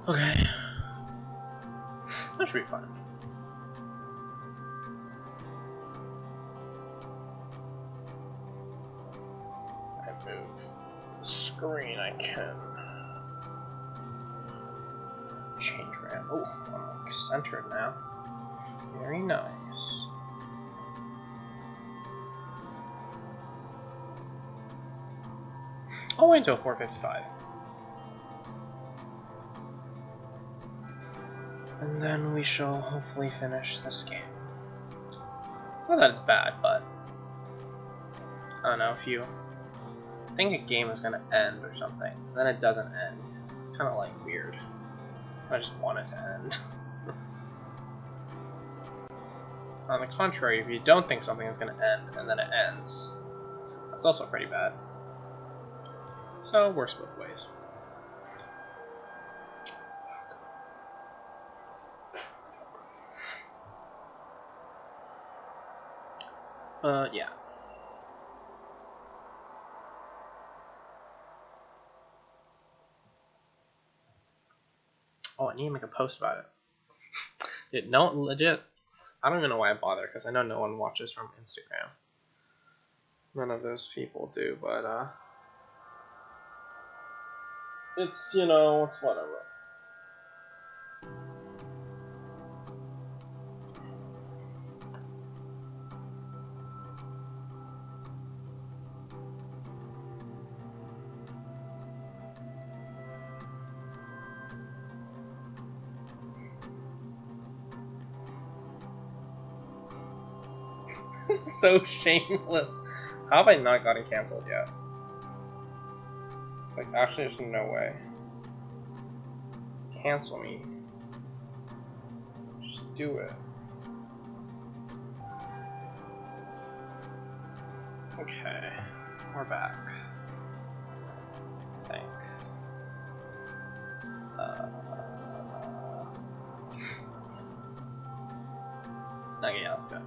Okay. That should be fun. I move the screen, I can change around. Oh, I'm like centered now. Very nice. I'll wait until 4:55. And then we shall hopefully finish this game. Not that it's bad, but I don't know, if you think a game is gonna end or something, and then it doesn't end, it's kind of like weird. I just want it to end. On the contrary, if you don't think something is gonna end and then it ends, that's also pretty bad. So it works both ways. Yeah. Oh, I need to make a post about it. No, legit. I don't even know why I bother, because I know no one watches from Instagram. None of those people do, but, it's, you know, it's whatever. So shameless. How have I not gotten cancelled yet? It's like, actually, there's no way. Cancel me. Just do it. Okay, we're back. I think. Okay, yeah, let's go.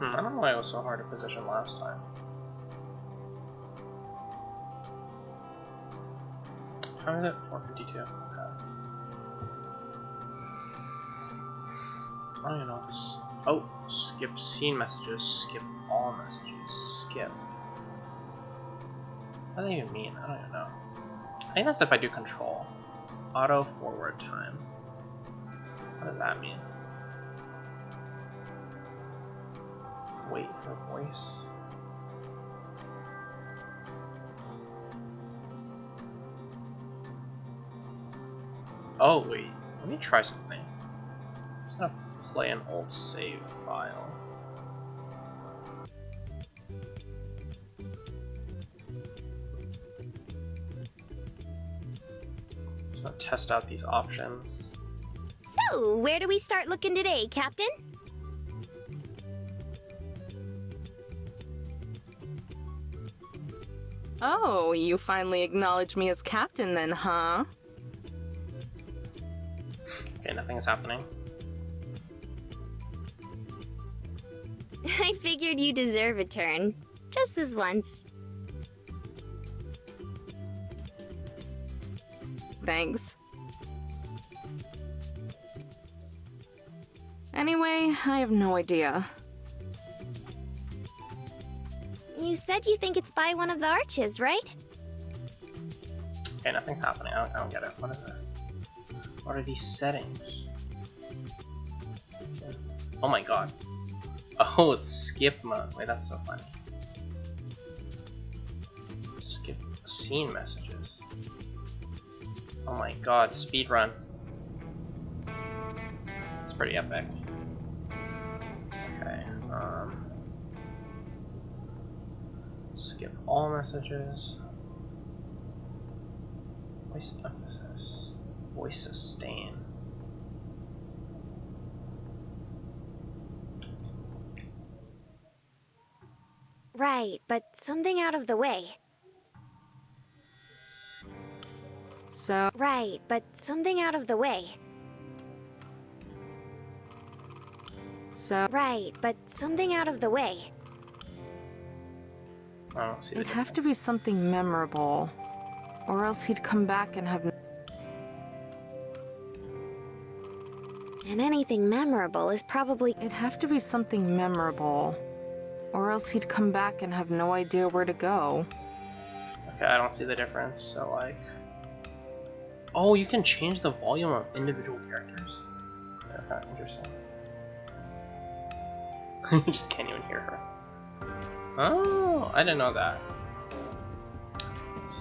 I don't know why it was so hard to position last time. How is it? 452. Okay. I don't even know what this. Oh, skip scene messages, skip all messages, skip. What does that even mean? I don't even know. I think that's if I do control. Auto forward time. What does that mean? Wait for voice. Oh wait, let me try something. I'm just gonna play an old save file. Just gonna test out these options. So, where do we start looking today, Captain? Oh, you finally acknowledge me as captain then, huh? Okay, nothing's happening. I figured you deserve a turn. Just this once. Thanks. Anyway, I have no idea. You said you think it's by one of the arches, right? Okay, nothing's happening. I don't get it. What is it? What are these settings? Oh my god. Oh, it's skip mode. Wait, that's so funny. Skip scene messages. Oh my god, speedrun. It's pretty epic. Okay, skip all messages. Voice emphasis. Voice sustain. Right, but something out of the way. So, Right, but something out of the way. Right, but something out of the way. I don't see the it'd have difference. to be something memorable. Or else he'd come back and have... And anything memorable is probably... It'd have to be something memorable. Or else he'd come back and have no idea where to go. Okay, I don't see the difference, so like... Oh, you can change the volume of individual characters? That's kind of interesting. You just can't even hear her. Oh, I didn't know that.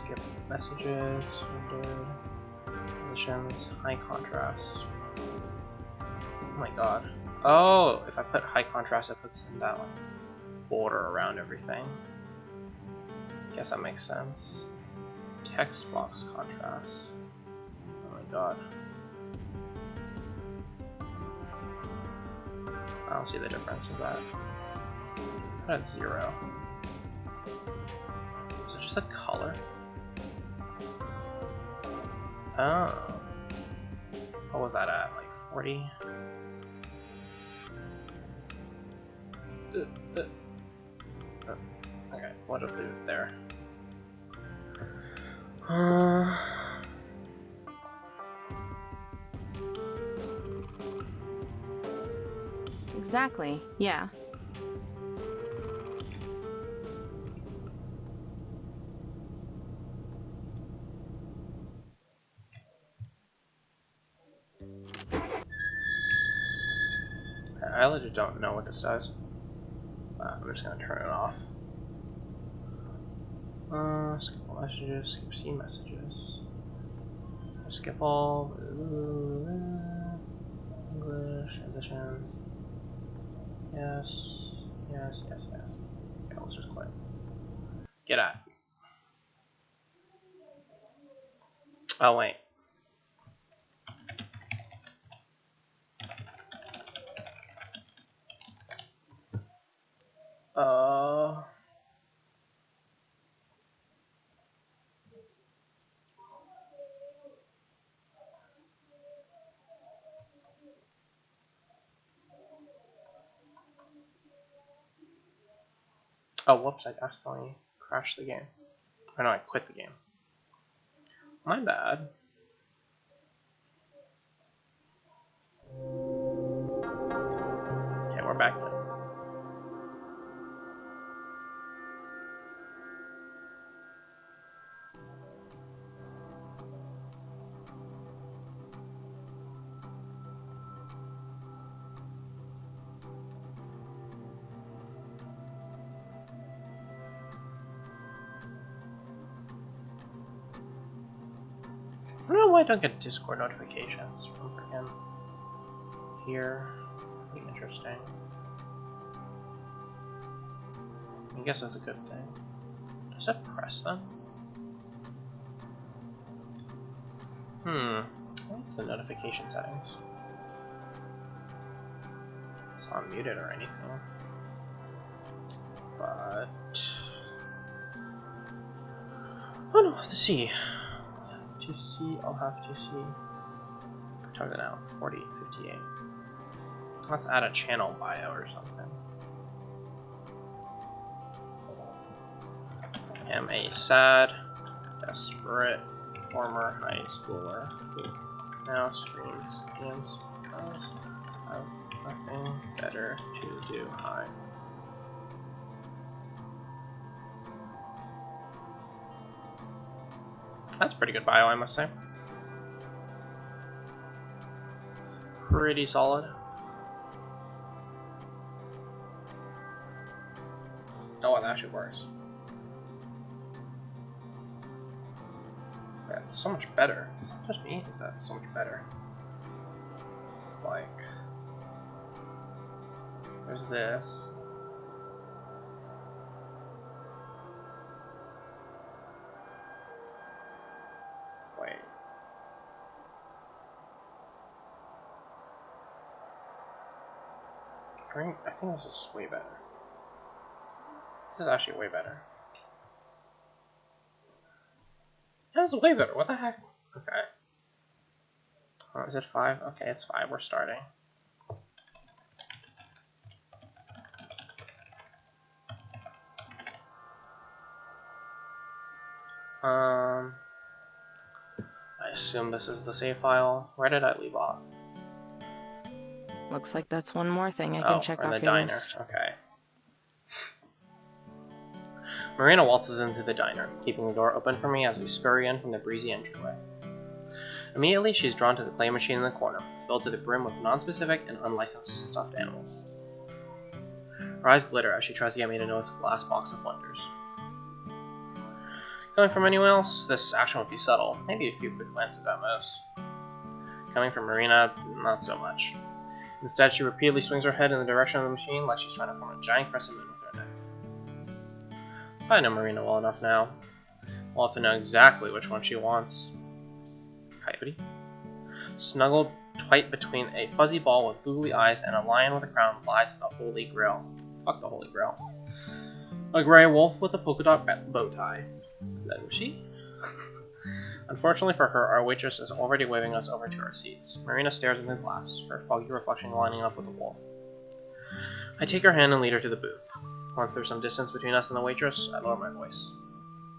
Skip messages, rendered, positions, high contrast. Oh my god. Oh, if I put high contrast, it puts in that like border around everything. Guess that makes sense. Text box contrast. Oh my god. I don't see the difference of that. Put it at 0. Is it just a color? Oh. What was that at? Like 40? Okay, we'll just leave it there. Exactly, yeah. I legit don't know what this does. I'm just gonna turn it off. Skip all messages, skip C messages. Skip all English, transition. Yes, yes, yes, yes. Okay, let's just quit. Get out. Oh wait. Oh, whoops, I accidentally crashed the game. Or no, I quit the game. My bad. Okay, we're back then. I don't know why I don't get Discord notifications from freaking here. Pretty interesting. I guess that's a good thing. Does it press them? What's the notification settings? It's not muted or anything. But oh no, I'll have to see. I'll have to see. Target now, 40, 58. Let's add a channel bio or something. Am a sad, desperate former high schooler who now streams games because I've nothing better to do. Hi. That's a pretty good bio, I must say. Pretty solid. Oh, it actually works. That's so much better. Is that just me? Is that so much better? It's like there's this. Wait. I think this is way better. This is actually way better. That's way better. What the heck? Okay. Oh, is it 5? Okay, it's 5. We're starting. assume this is the save file. Where did I leave off? Looks like that's one more thing I can check in off the your diner. list. Okay. Marina waltzes into the diner, keeping the door open for me as we scurry in from the breezy entryway. Immediately, she's drawn to the clay machine in the corner, filled to the brim with non-specific and unlicensed stuffed animals. Her eyes glitter as she tries to get me to notice the glass box of wonders. Coming from anyone else, this action would be subtle, maybe a few quick glances at most. Coming from Marina, not so much. Instead, she repeatedly swings her head in the direction of the machine like she's trying to form a giant crescent moon with her neck. I know Marina well enough now. I'll have to know exactly which one she wants. Coyote? Snuggled tight between a fuzzy ball with googly eyes and a lion with a crown lies the Holy Grail. Fuck the Holy Grail. A gray wolf with a polka dot bow tie. That was she? Unfortunately for her, our waitress is already waving us over to our seats. Marina stares in the glass, her foggy reflection lining up with the wolf. I take her hand and lead her to the booth. Once there's some distance between us and the waitress, I lower my voice.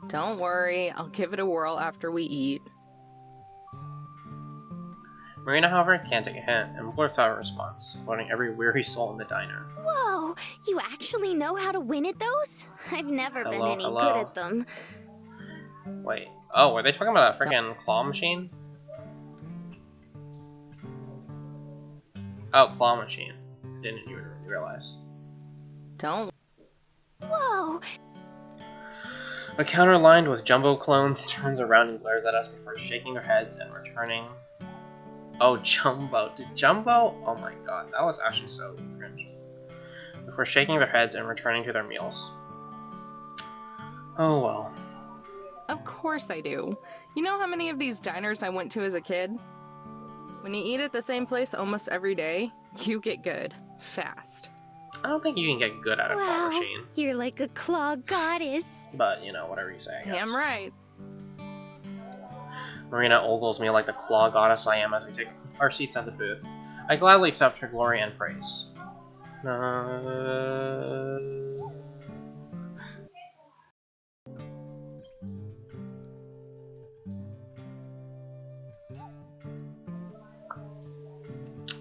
Don't worry, I'll give it a whirl after we eat. Marina, however, can't take a hint and blurts out a response, floating every weary soul in the diner. Whoa, you actually know how to win at those? I've never been any hello. good at them. Wait, oh, were they talking about a freaking claw machine? Oh, claw machine. Didn't even realize. Don't. Whoa, A counter lined with jumbo clones turns around and glares at us before shaking their heads and returning. Oh, Jumbo. Did Jumbo? Oh my god, that was actually so cringe. Before shaking their heads and returning to their meals. Oh well. Of course I do. You know how many of these diners I went to as a kid? When you eat at the same place almost every day, you get good. Fast. I don't think you can get good at a claw wow, machine. you're like a claw goddess. But, you know, whatever you say. I guess. Damn right. Marina ogles me like the claw goddess I am as we take our seats at the booth. I gladly accept her glory and praise.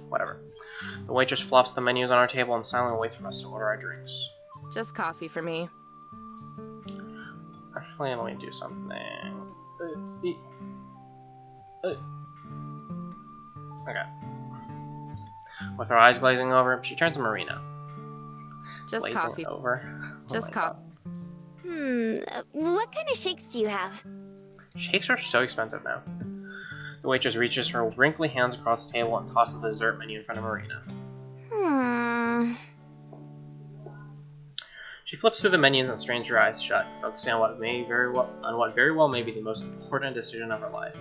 Whatever. The waitress flops the menus on our table and silently waits for us to order our drinks. Just coffee for me. Actually, let me do something. Okay. With her eyes glazing over, she turns to Marina. Just Glazing coffee. over. Just my God. What kind of shakes do you have? Shakes are so expensive now. The waitress reaches her wrinkly hands across the table and tosses the dessert menu in front of Marina. She flips through the menus and strains her eyes shut, focusing on what very well may be the most important decision of her life.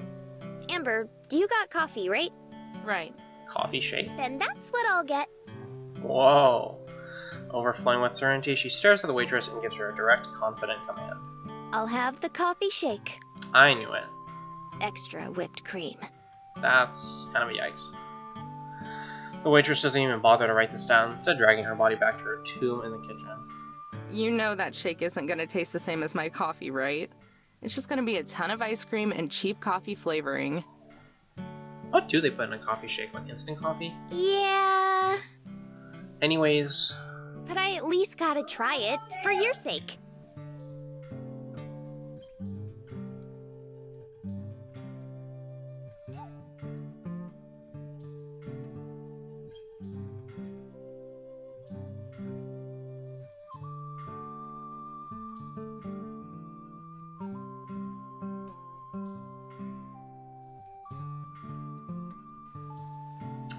Amber, you got coffee, right? Right. Coffee shake? Then that's what I'll get. Whoa. Overflowing with certainty, she stares at the waitress and gives her a direct, confident command. I'll have the coffee shake. I knew it. Extra whipped cream. That's kind of a yikes. The waitress doesn't even bother to write this down, instead dragging her body back to her tomb in the kitchen. You know that shake isn't gonna taste the same as my coffee, right? It's just gonna be a ton of ice cream and cheap coffee flavoring. What do they put in a coffee shake? Like instant coffee? Yeah, Anyways, but I at least gotta try it, for your sake.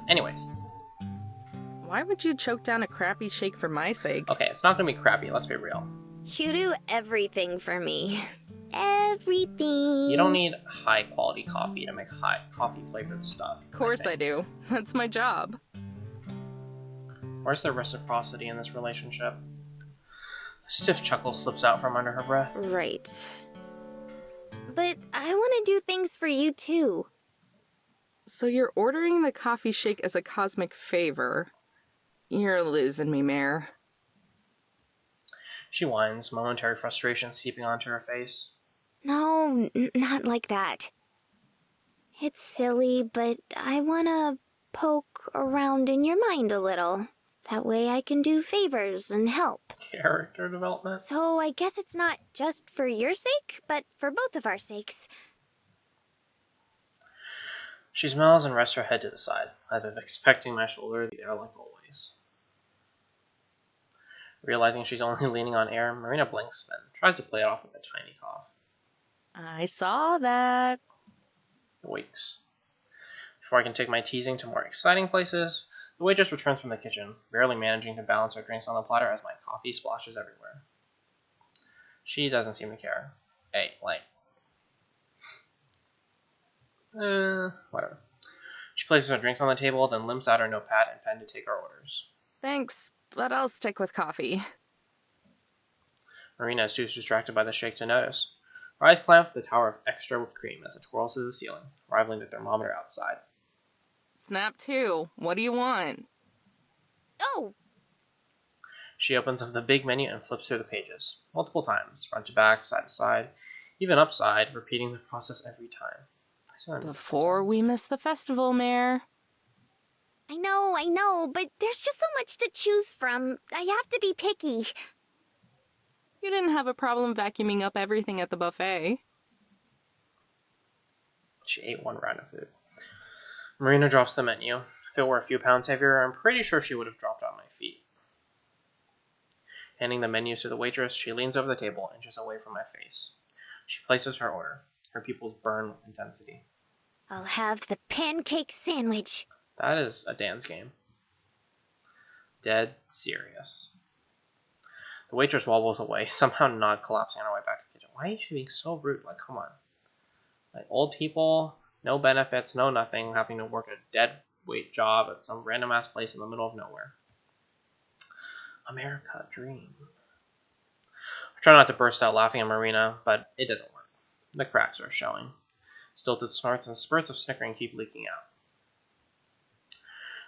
anyways. Why would you choke down a crappy shake for my sake? Okay, it's not gonna be crappy, let's be real. You do everything for me. Everything. You don't need high quality coffee to make high coffee flavored stuff. Of course I do. That's my job. Where's the reciprocity in this relationship? A stiff chuckle slips out from under her breath. Right. But I want to do things for you too. So you're ordering the coffee shake as a cosmic favor. You're losing me, Mare. She whines, momentary frustration seeping onto her face. No, not like that. It's silly, but I wanna poke around in your mind a little. That way I can do favors and help. Character development? So I guess it's not just for your sake, but for both of our sakes. She smiles and rests her head to the side, as if expecting my shoulder to be there like always. Realizing she's only leaning on air, Marina blinks, then tries to play it off with a tiny cough. I saw that. Wakes. Before I can take my teasing to more exciting places, the waitress returns from the kitchen, barely managing to balance her drinks on the platter as my coffee splashes everywhere. She doesn't seem to care. Hey, whatever. She places her drinks on the table, then limps out her notepad and pen to take our orders. Thanks, but I'll stick with coffee. Marina is too distracted by the shake to notice. Her eyes clamp the tower of extra whipped cream as it twirls to the ceiling, rivaling the thermometer outside. Snap 2. What do you want? Oh, She opens up the big menu and flips through the pages, multiple times, front to back, side to side, even upside, repeating the process every time. Before we miss the festival, Mare. I know, but there's just so much to choose from. I have to be picky. You didn't have a problem vacuuming up everything at the buffet. She ate one round of food. Marina drops the menu. If it were a few pounds heavier, I'm pretty sure she would have dropped on my feet. Handing the menus to the waitress, she leans over the table, inches away from my face. She places her order. Her pupils burn with intensity. I'll have the pancake sandwich. That is a dance game. Dead serious. The waitress wobbles away, somehow not collapsing on her way back to the kitchen. Why are you being so rude? Like, come on. Like, old people, no benefits, no nothing, having to work a dead weight job at some random ass place in the middle of nowhere. America dream. I try not to burst out laughing at Marina, but it doesn't work. The cracks are showing. Stilted snorts and spurts of snickering keep leaking out.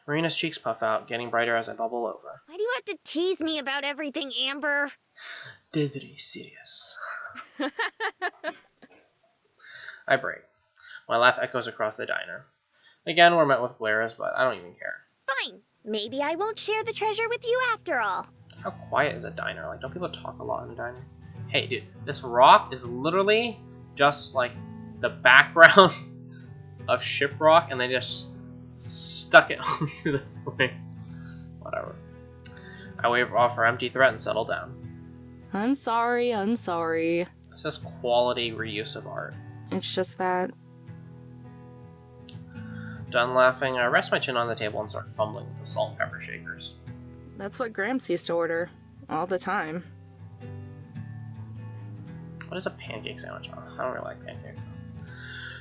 Marina's cheeks puff out, getting brighter as I bubble over. Why do you have to tease me about everything, Amber? Deadly serious. I break. My laugh echoes across the diner. Again, we're met with glares, but I don't even care. Fine. Maybe I won't share the treasure with you after all. How quiet is a diner? Like, don't people talk a lot in a diner? Hey, dude, this rock is literally just like the background of Shiprock, and they just stuck it onto the thing. Whatever. I wave off her empty threat and settle down. I'm sorry. This is quality reuse of art. It's just that. Done laughing, I rest my chin on the table and start fumbling with the salt and pepper shakers. That's what Gramps used to order. All the time. What is a pancake sandwich? Oh, I don't really like pancakes.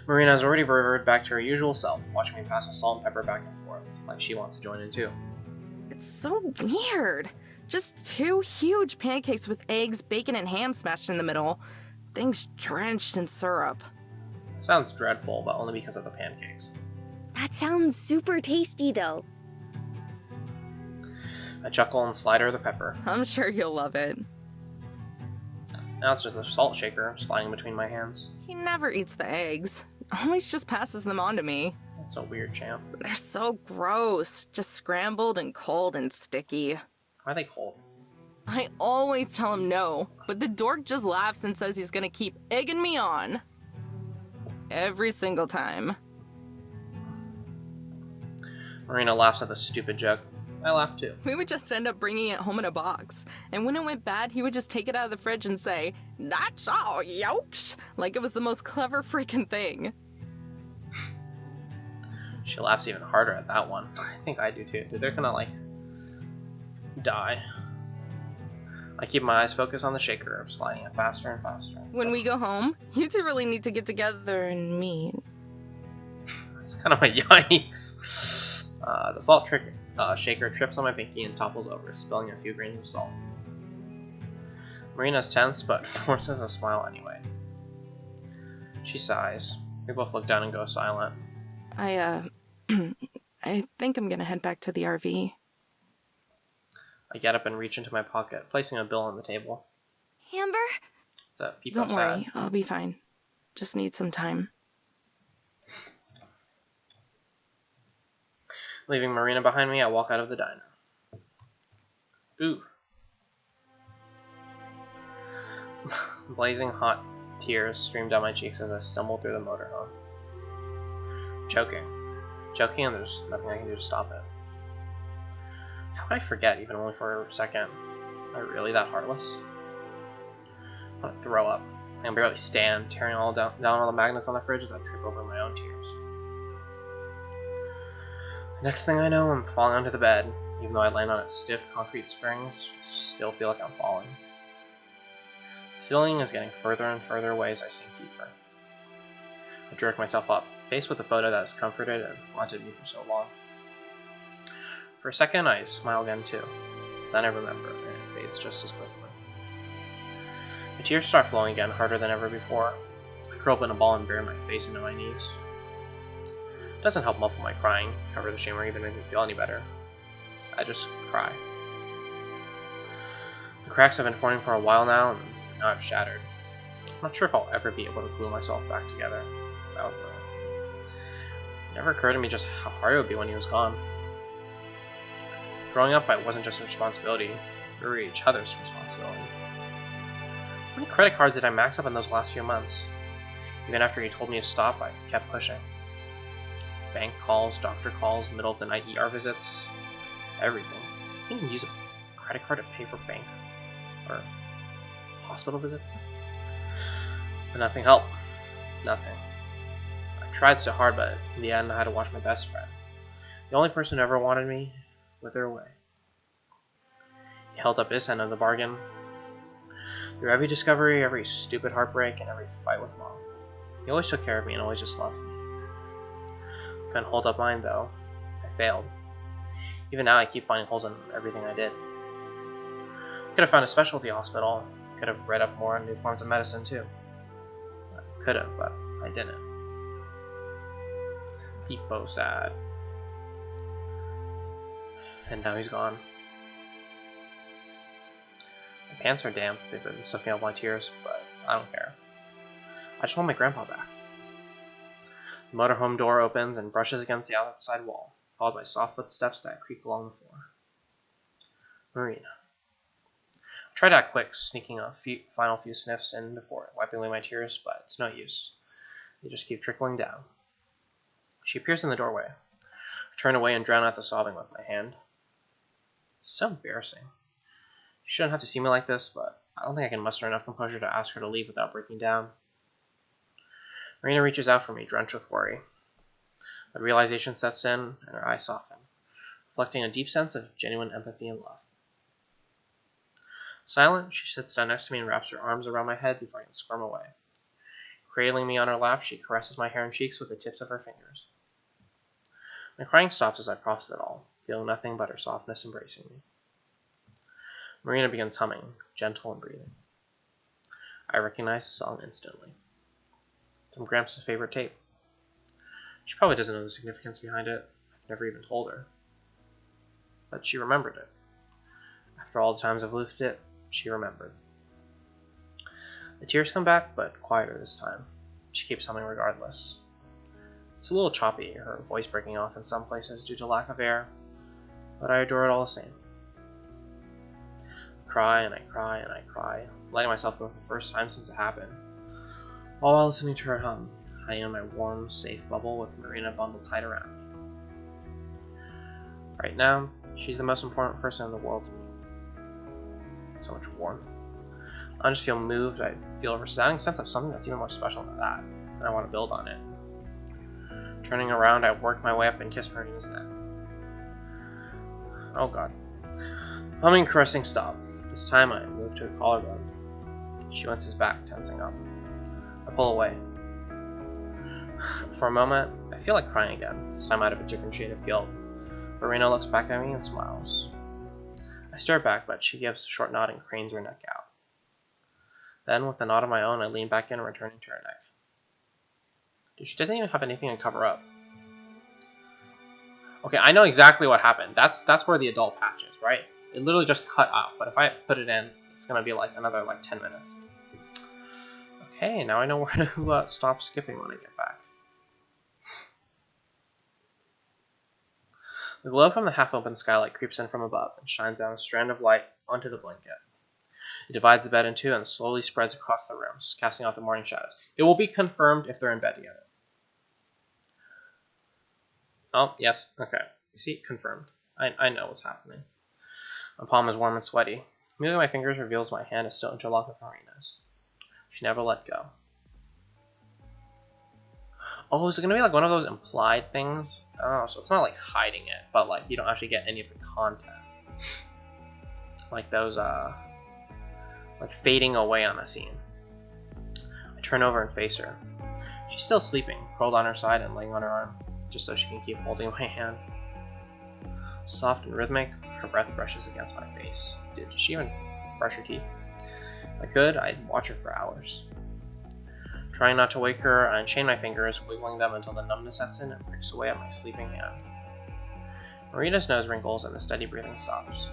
Marina has already reverted back to her usual self, watching me pass the salt and pepper back and forth, like she wants to join in too. It's so weird. Just 2 huge pancakes with eggs, bacon, and ham smashed in the middle. Things drenched in syrup. Sounds dreadful, but only because of the pancakes. That sounds super tasty, though. I chuckle and slide her the pepper. I'm sure you'll love it. Now it's just a salt shaker sliding between my hands. He never eats the eggs. Always just passes them on to me. That's a weird champ. They're so gross. Just scrambled and cold and sticky. Why are they cold? I always tell him no, but the dork just laughs and says he's gonna keep egging me on. Every single time. Marina laughs at the stupid joke. I laugh too. We would just end up bringing it home in a box. And when it went bad, he would just take it out of the fridge and say, "That's all, yokes!" Like it was the most clever freaking thing. She laughs even harder at that one. I think I do too. Dude, they're gonna like die. I keep my eyes focused on the shaker, sliding it faster and faster. When we go home, you two really need to get together and meet. It's kind of a yikes. The salt shaker trips on my pinky and topples over, spilling a few grains of salt. Marina's tense, but forces a smile anyway. She sighs. We both look down and go silent. I think I'm gonna head back to the RV. I get up and reach into my pocket, placing a bill on the table. Amber? It's a PeepoSad. Don't worry, I'll be fine. Just need some time. Leaving Marina behind me, I walk out of the diner. Ooh. Blazing hot tears stream down my cheeks as I stumble through the motorhome. Choking, and there's nothing I can do to stop it. How could I forget, even only for a second? Am I really that heartless? I want to throw up. I can barely stand, tearing down all the magnets on the fridge as I trip over my own tears. The next thing I know, I'm falling onto the bed. Even though I land on its stiff concrete springs, I still feel like I'm falling. The ceiling is getting further and further away as I sink deeper. I jerk myself up, faced with the photo that has comforted and haunted me for so long. For a second, I smile again too. Then I remember, and it fades just as quickly. The tears start flowing again, harder than ever before. I curl up in a ball and bury my face into my knees. It doesn't help muffle my crying, cover the shame, or even make me feel any better. I just cry. The cracks have been forming for a while now, and now I've shattered. I'm not sure if I'll ever be able to glue myself back together. It never occurred to me just how hard it would be when he was gone. Growing up, I wasn't just a responsibility, we were each other's responsibility. How many credit cards did I max up in those last few months? Even after he told me to stop, I kept pushing. Bank calls, doctor calls, middle of the night ER visits, everything. I didn't even use a credit card to pay for bank or hospital visits. But nothing helped. Nothing. I tried so hard, but in the end I had to watch my best friend, the only person who ever wanted me, wither away. He held up his end of the bargain. Through every discovery, every stupid heartbreak, and every fight with Mom, he always took care of me and always just loved me. I couldn't hold up mine though. I failed. Even now I keep finding holes in everything I did. I could have found a specialty hospital. I could have read up more on new forms of medicine too. I could have, but I didn't. PeepoSad. And now he's gone. My pants are damp, they've been soaking up my tears, but I don't care. I just want my grandpa back. The motorhome door opens and brushes against the outside wall, followed by soft footsteps that creak along the floor. Marina. I try to act quick, sneaking a final few sniffs in before wiping away my tears, but it's no use. They just keep trickling down. She appears in the doorway. I turn away and drown out the sobbing with my hand. It's so embarrassing. She shouldn't have to see me like this, but I don't think I can muster enough composure to ask her to leave without breaking down. Marina reaches out for me, drenched with worry. But realization sets in, and her eyes soften, reflecting a deep sense of genuine empathy and love. Silent, she sits down next to me and wraps her arms around my head before I can squirm away. Cradling me on her lap, she caresses my hair and cheeks with the tips of her fingers. My crying stops as I process it all, feeling nothing but her softness embracing me. Marina begins humming, gentle and breathing. I recognize the song instantly. It's from Gramps' favorite tape. She probably doesn't know the significance behind it. I've never even told her. But she remembered it. After all the times I've looped it, she remembered. The tears come back, but quieter this time. She keeps humming regardless. It's a little choppy, her voice breaking off in some places due to lack of air, but I adore it all the same. I cry and I cry and I cry, letting myself go for the first time since it happened, all while listening to her hum, hiding in my warm, safe bubble with Marina bundled tight around me. Right now, she's the most important person in the world to me. So much warmth. I just feel moved. I feel a resounding sense of something that's even more special than that, and I want to build on it. Turning around, I work my way up and kiss Marina's neck. Oh god. Humming, caressing stop. This time I move to her collarbone. She winces back, tensing up. I pull away. For a moment, I feel like crying again, this time out of a different shade of guilt. Marina looks back at me and smiles. I stare back, but she gives a short nod and cranes her neck out. Then, with a nod of my own, I lean back in, returning to her neck. Dude, she doesn't even have anything to cover up. Okay, I know exactly what happened. That's where the adult patch is, right? It literally just cut off, but if I put it in, it's gonna be like another 10 minutes. Okay, now I know where to stop skipping when I get back. The glow from the half-open skylight creeps in from above and shines down a strand of light onto the blanket. It divides the bed in two and slowly spreads across the rooms, casting out the morning shadows. It will be confirmed if they're in bed together. Oh, yes, okay. See, confirmed. I know what's happening. My palm is warm and sweaty. Moving my fingers reveals my hand is still interlocked with Marina's. She never let go. Oh, is it gonna be like one of those implied things? Oh, so it's not like hiding it, but like you don't actually get any of the content. Like those, like fading away on a scene. I turn over and face her. She's still sleeping, curled on her side and laying on her arm, just so she can keep holding my hand. Soft and rhythmic, her breath brushes against my face. Dude, did she even brush her teeth? If I could, I'd watch her for hours. Trying not to wake her, I unchain my fingers, wiggling them until the numbness sets in and pricks away at my sleeping hand. Marina's nose wrinkles and the steady breathing stops.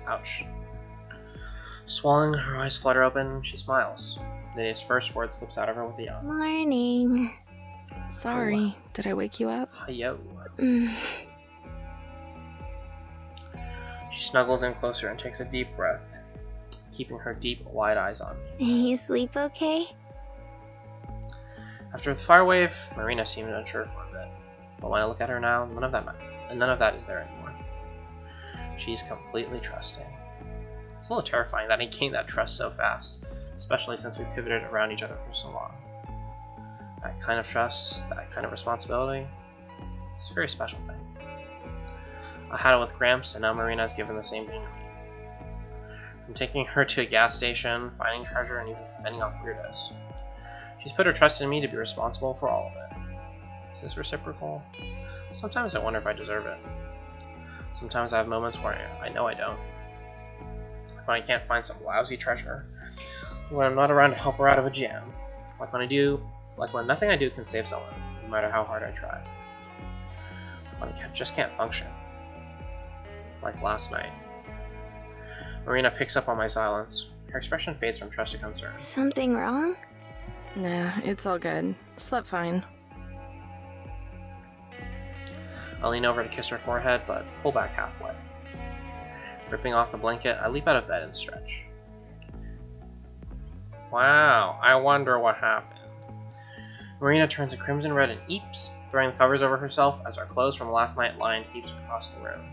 Ouch. Swallowing, her eyes flutter open, she smiles. The day's first word slips out of her with a yawn. Morning. Sorry, did I wake you up? Hi-yo. She snuggles in closer and takes a deep breath, keeping her deep, wide eyes on me. You sleep okay? After the fire wave, Marina seemed unsure for a bit, but when I look at her now, none of that is there anymore. She's completely trusting. It's a little terrifying that I gained that trust so fast, especially since we pivoted around each other for so long. That kind of trust, that kind of responsibility, it's a very special thing. I had it with Gramps, and now Marina's given the same thing to me. From taking her to a gas station, finding treasure, and even fending off weirdos. She's put her trust in me to be responsible for all of it. Is this reciprocal? Sometimes I wonder if I deserve it. Sometimes I have moments where I know I don't. When I can't find some lousy treasure. When I'm not around to help her out of a jam. Like when nothing I do can save someone, no matter how hard I try. When I just can't function. Like last night. Marina picks up on my silence. Her expression fades from trust to concern. Something wrong? Nah, it's all good. Slept fine. I lean over to kiss her forehead, but pull back halfway. Ripping off the blanket, I leap out of bed and stretch. Wow, I wonder what happened. Marina turns a crimson red and eeps, throwing the covers over herself as our clothes from last night lie heaps across the room.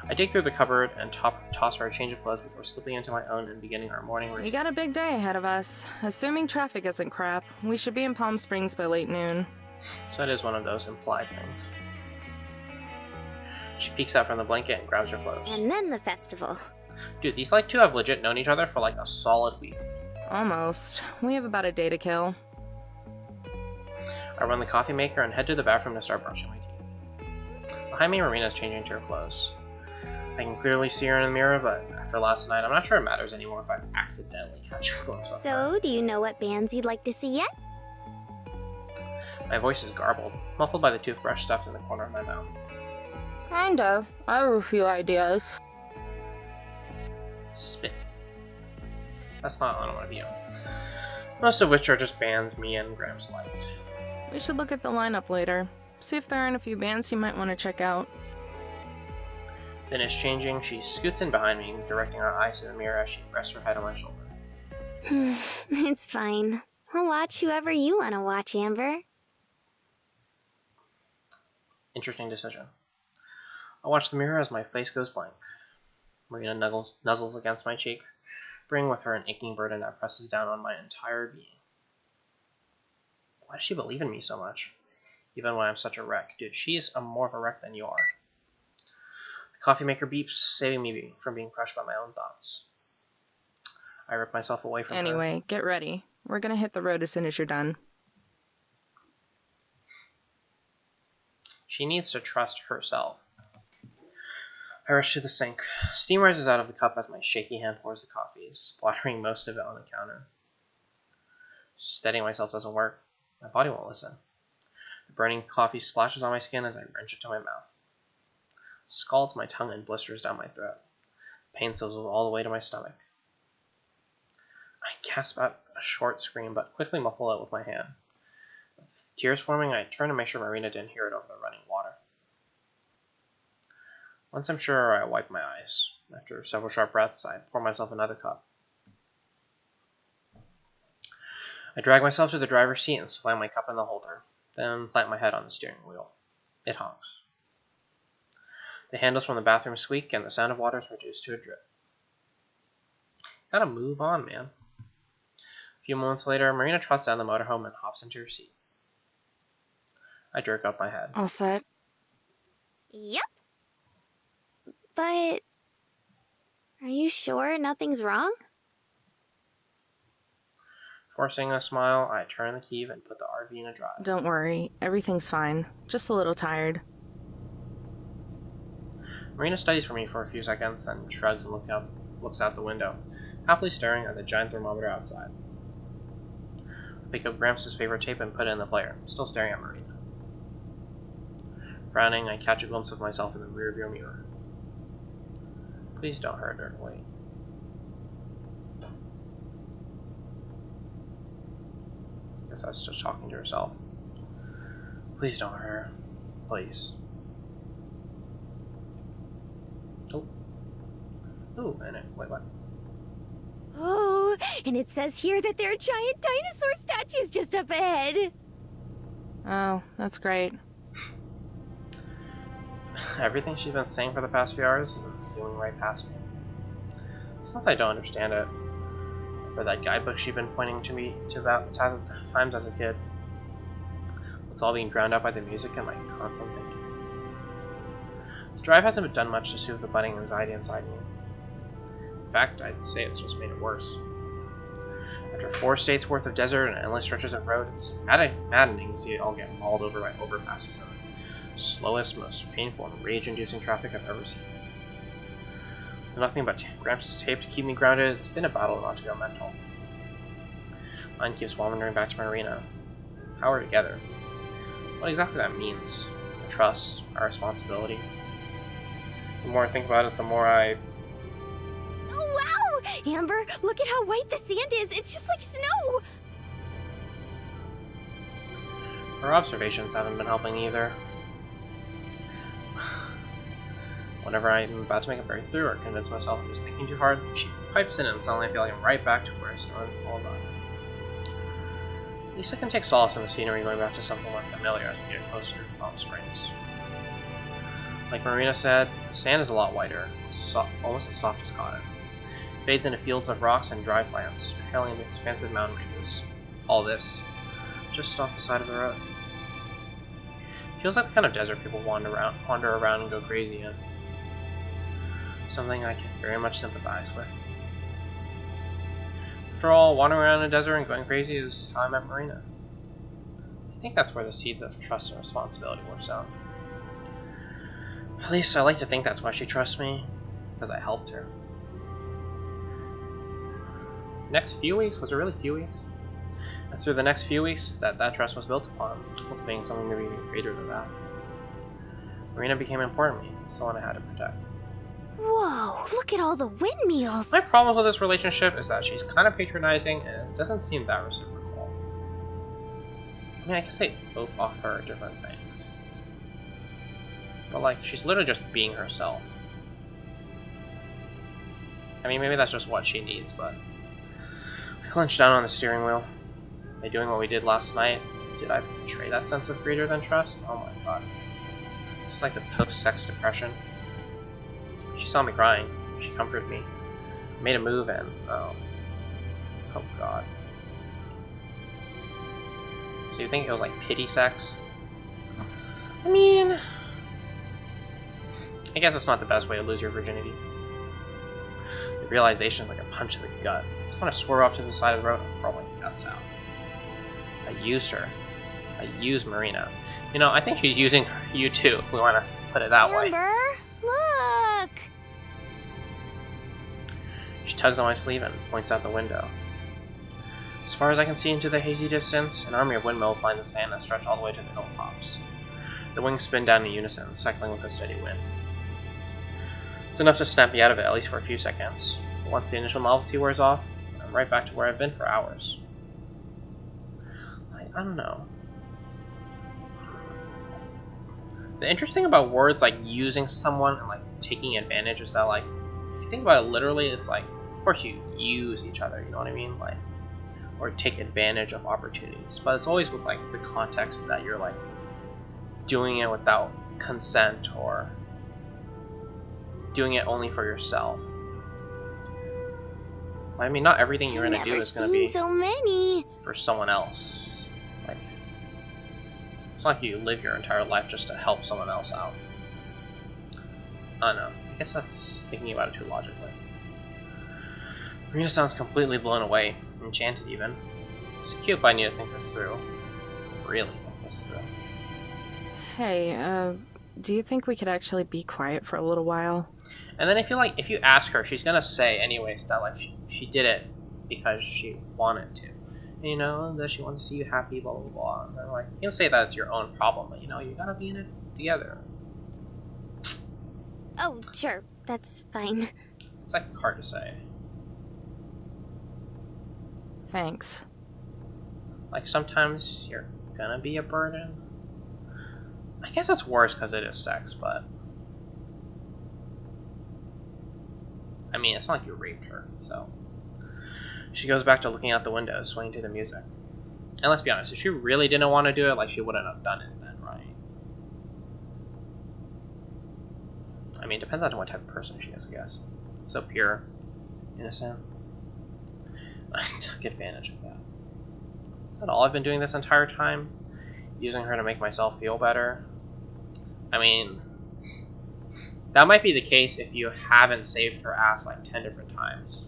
I dig through the cupboard and toss her a change of clothes before slipping into my own and beginning our morning routine. We got a big day ahead of us. Assuming traffic isn't crap, we should be in Palm Springs by late noon. So it is one of those implied things. She peeks out from the blanket and grabs her clothes. And then the festival. Dude, these two have legit known each other for like a solid week. Almost. We have about a day to kill. I run the coffee maker and head to the bathroom to start brushing my teeth. Behind me, Marina's changing to her clothes. I can clearly see her in the mirror, but after last night, I'm not sure it matters anymore if I accidentally catch her glimpse of her. So, do you know what bands you'd like to see yet? My voice is garbled, muffled by the toothbrush stuffed in the corner of my mouth. Kinda. I have a few ideas. Spit. That's not on one of you. Most of which are just bands me and Gramps liked. We should look at the lineup later. See if there aren't a few bands you might want to check out. Finished changing, she scoots in behind me, directing her eyes to the mirror as she rests her head on my shoulder. It's fine. I'll watch whoever you want to watch, Amber. Interesting decision. I watch the mirror as my face goes blank. Marina nuzzles against my cheek, bringing with her an aching burden that presses down on my entire being. Why does she believe in me so much? Even when I'm such a wreck. Dude, she's more of a wreck than you are. The coffee maker beeps, saving me from being crushed by my own thoughts. I rip myself away from her. Anyway, get ready. We're gonna hit the road as soon as you're done. She needs to trust herself. I rush to the sink. Steam rises out of the cup as my shaky hand pours the coffee, splattering most of it on the counter. Steadying myself doesn't work. My body won't listen. The burning coffee splashes on my skin as I wrench it to my mouth. Scalds my tongue and blisters down my throat. Pain sizzles all the way to my stomach. I gasp out a short scream, but quickly muffle it with my hand. Tears forming, I turned to make sure Marina didn't hear it over the running water. Once I'm sure, I wiped my eyes. After several sharp breaths, I poured myself another cup. I drag myself to the driver's seat and slam my cup in the holder, then plant my head on the steering wheel. It honks. The handles from the bathroom squeak, and the sound of water is reduced to a drip. Gotta move on, man. A few moments later, Marina trots down the motorhome and hops into her seat. I jerk up my head. All set? Yep. But are you sure nothing's wrong? Forcing a smile, I turn the key and put the RV in a drive. Don't worry, everything's fine. Just a little tired. Marina studies for me for a few seconds, then shrugs and looks out the window, happily staring at the giant thermometer outside. I pick up Gramps' favorite tape and put it in the player, still staring at Marina. Frowning, I catch a glimpse of myself in the rearview mirror. Please don't hurt her. Wait. Guess that's just talking to herself. Please don't hurt her. Please. Oh. Ooh, and it. Wait, what? Oh, and it says here that there are giant dinosaur statues just up ahead. Oh, that's great. Everything she's been saying for the past few hours is zooming right past me. It's not that I don't understand it, or that guidebook she'd been pointing to me to about times as a kid. It's all being drowned out by the music and my constant thinking. The drive hasn't done much to soothe the budding anxiety inside me. In fact, I'd say it's just made it worse. After 4 states worth of desert and endless stretches of road, it's maddening to see it all get mauled over by overpasses and the slowest, most painful and rage-inducing traffic I've ever seen. With nothing but Gramps' tape to keep me grounded, it's been a battle not to go mental. Mine keeps wandering back to Marina. How we're together. What exactly that means. Our trust, our responsibility. The more I think about it, the more I... Oh, wow! Amber, look at how white the sand is. It's just like snow. Her observations haven't been helping either. Whenever I'm about to make a breakthrough or convince myself I'm just thinking too hard, she pipes in and suddenly I feel like I'm right back to where I started all about. At least I can take solace in the scenery going back to something more familiar as we get closer to Palm Springs. Like Marina said, the sand is a lot whiter, almost as soft as cotton. It fades into fields of rocks and dry plants, trailing into expansive mountain ranges. All this, just off the side of the road. Feels like the kind of desert people wander around and go crazy in. Something I can very much sympathize with. After all, wandering around in the desert and going crazy is how I met Marina. I think that's where the seeds of trust and responsibility were sown. At least I like to think that's why she trusts me, because I helped her. Next few weeks? Was it really few weeks? And through the next few weeks that trust was built upon, cultivating something maybe even greater than that. Marina became important to me, someone I had to protect. Whoa, look at all the windmills. My problem with this relationship is that she's kind of patronizing and it doesn't seem that reciprocal. I mean, I guess they both offer different things. But like, she's literally just being herself. I mean, maybe that's just what she needs, but... I clenched down on the steering wheel. By doing what we did last night, did I betray that sense of greater than trust? Oh my god. This is like the post-sex depression. She saw me crying. She comforted me. Made a move and... oh god. So you think it was like pity sex? I mean... I guess it's not the best way to lose your virginity. The realization is like a punch in the gut. I want to swerve off to the side of the road and throw my guts out. I used her. I used Marina. You know, I think she's using you too, if we want to put it that way. Amber, look! She tugs on my sleeve and points out the window. As far as I can see into the hazy distance, an army of windmills line the sand and stretch all the way to the hilltops. The wings spin down in unison, cycling with a steady wind. It's enough to snap me out of it, at least for a few seconds. But once the initial novelty wears off, I'm right back to where I've been for hours. I don't know. The interesting about words like using someone and like taking advantage is that like if you think about it literally, it's like of course you use each other, you know what I mean? Like or take advantage of opportunities. But it's always with like the context that you're like doing it without consent or doing it only for yourself. I mean, not everything you're gonna do is gonna be so many for someone else. Like, it's not like you live your entire life just to help someone else out. I don't know. I guess that's thinking about it too logically. Marina sounds completely blown away, enchanted even. It's cute, but I need to think this through. Really think this through. Hey, do you think we could actually be quiet for a little while? And then I feel like if you ask her, she's gonna say anyways that like she did it because she wanted to. You know, that she wants to see you happy, blah blah blah. And then like you can say that it's your own problem, but you know, you gotta be in it together. Oh, sure. That's fine. It's like hard to say. Thanks. Like sometimes you're gonna be a burden. I guess it's worse because it is sex, but I mean, it's not like you raped her, so. She goes back to looking out the window, swaying to the music. And let's be honest, if she really didn't want to do it, like she wouldn't have done it then, right? I mean, it depends on what type of person she is, I guess. So pure, innocent. I took advantage of that. Is that all I've been doing this entire time? Using her to make myself feel better? I mean, that might be the case if you haven't saved her ass like 10 different times.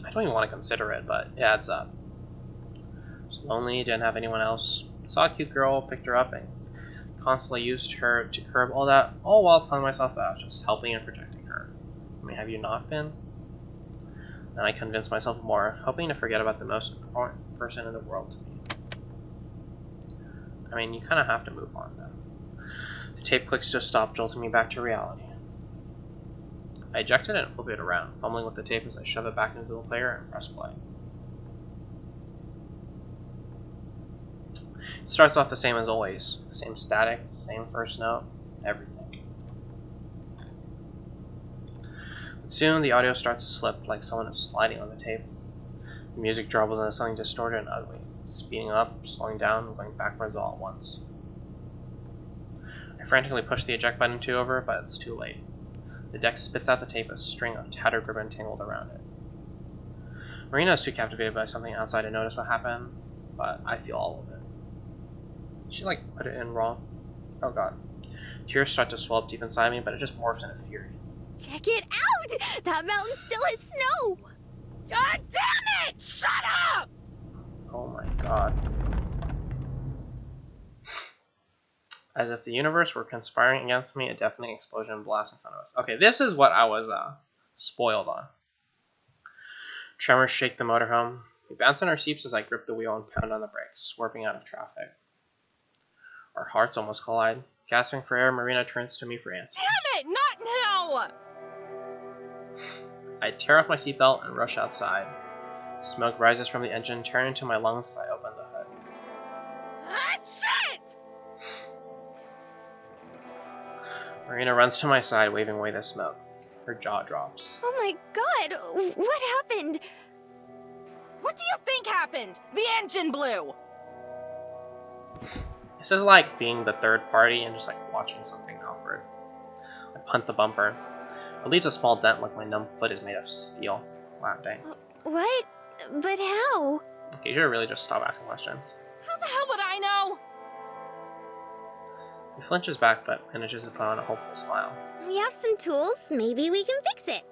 I don't even want to consider it, but it adds up. Was lonely, didn't have anyone else. Saw a cute girl, picked her up, and constantly used her to curb all that, all while telling myself that I was just helping and protecting her. I mean, have you not been? And I convinced myself more, hoping to forget about the most important person in the world to me. I mean, you kind of have to move on, though. The tape clicks to stop, jolting me back to reality. I ejected it and flipped it around, fumbling with the tape as I shove it back into the player and press play. It starts off the same as always. Same static, same first note, everything. But soon the audio starts to slip like someone is sliding on the tape. The music dribbles into something distorted and ugly, speeding up, slowing down, and going backwards all at once. I frantically push the eject button 2 over, but it's too late. The deck spits out the tape, a string of tattered ribbon tangled around it. Marina is too captivated by something outside to notice what happened, but I feel all of it. She put it in wrong. Oh god. Tears start to swell up deep inside me, but it just morphs into fury. Check it out! That mountain still has snow! God damn it! Shut up! Oh my god. As if the universe were conspiring against me, a deafening explosion blasts in front of us. Okay, this is what I was spoiled on. Tremors shake the motorhome. We bounce in our seats as I grip the wheel and pound on the brakes, swerving out of traffic. Our hearts almost collide. Gasping for air, Marina turns to me for answers. Damn it! Not now! I tear off my seatbelt and rush outside. Smoke rises from the engine, tearing into my lungs as I open the hood. Ah, shit! Marina runs to my side, waving away the smoke. Her jaw drops. Oh my god, what happened? What do you think happened? The engine blew! This is like being the third party and just watching something awkward. I punt the bumper. It leaves a small dent like my numb foot is made of steel. Wow, dang. What? But how? Okay, you should really just stop asking questions. How the hell would I know? He flinches back, but manages to put on a hopeful smile. We have some tools. Maybe we can fix it.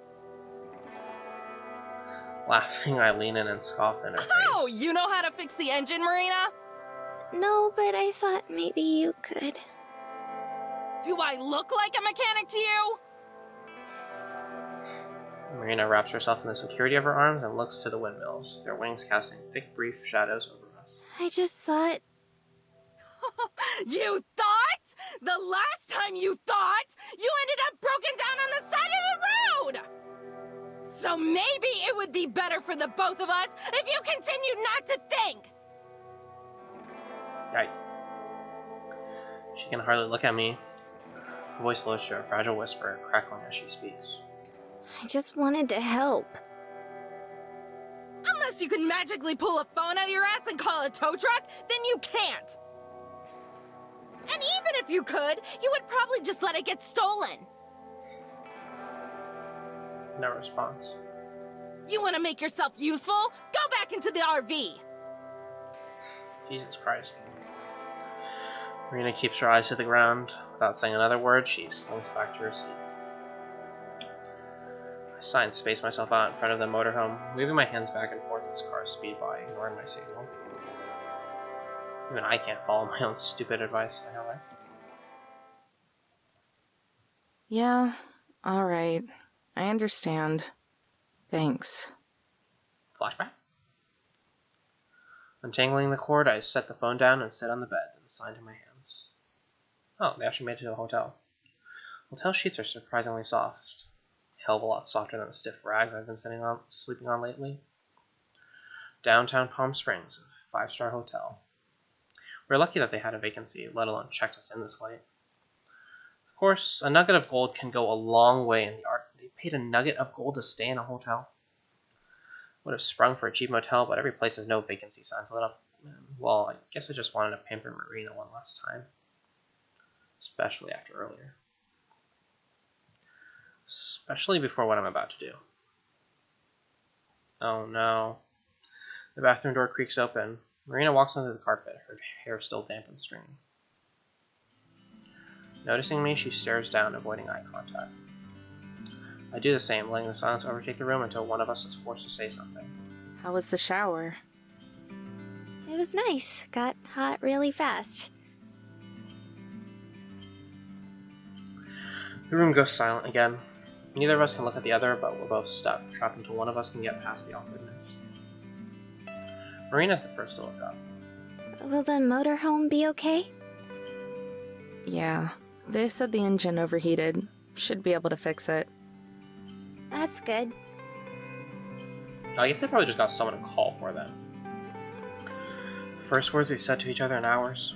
Laughing, I lean in and scoff in her face. Oh, you know how to fix the engine, Marina? No, but I thought maybe you could. Do I look like a mechanic to you? Marina wraps herself in the security of her arms and looks to the windmills, their wings casting thick, brief shadows over us. I just thought... You thought? The last time you thought, you ended up broken down on the side of the road! So maybe it would be better for the both of us if you continued not to think! Yikes. She can hardly look at me. Her voice lowers to a fragile whisper, crackling as she speaks. I just wanted to help. Unless you can magically pull a phone out of your ass and call a tow truck, then you can't! And even if you could, you would probably just let it get stolen! No response. You want to make yourself useful? Go back into the RV! Jesus Christ. Marina keeps her eyes to the ground. Without saying another word, she slinks back to her seat. I sigh and space myself out in front of the motorhome, waving my hands back and forth as cars speed by, ignoring my signal. Even I can't follow my own stupid advice, I know, right? Yeah, alright. I understand. Thanks. Flashback? Untangling the cord, I set the phone down and sit on the bed, then signed to my hands. Oh, they actually made it to the hotel. Hotel sheets are surprisingly soft. Hell of a lot softer than the stiff rags I've been sleeping on lately. Downtown Palm Springs, a 5-star hotel. We're lucky that they had a vacancy, let alone checked us in this late. Of course, a nugget of gold can go a long way in the art. They paid a nugget of gold to stay in a hotel. Would have sprung for a cheap motel, but every place has no vacancy signs lit up. Well, I guess I just wanted to pamper Marina one last time. Especially after earlier. Especially before what I'm about to do. Oh no. The bathroom door creaks open. Marina walks onto the carpet, her hair still damp and stringy. Noticing me, she stares down, avoiding eye contact. I do the same, letting the silence overtake the room until one of us is forced to say something. How was the shower? It was nice. Got hot really fast. The room goes silent again. Neither of us can look at the other, but we're both stuck, trapped until one of us can get past the awkwardness. Marina's the first to look up. Will the motorhome be okay? Yeah. They said the engine overheated. Should be able to fix it. That's good. I guess they probably just got someone to call for them. First words we said to each other in hours.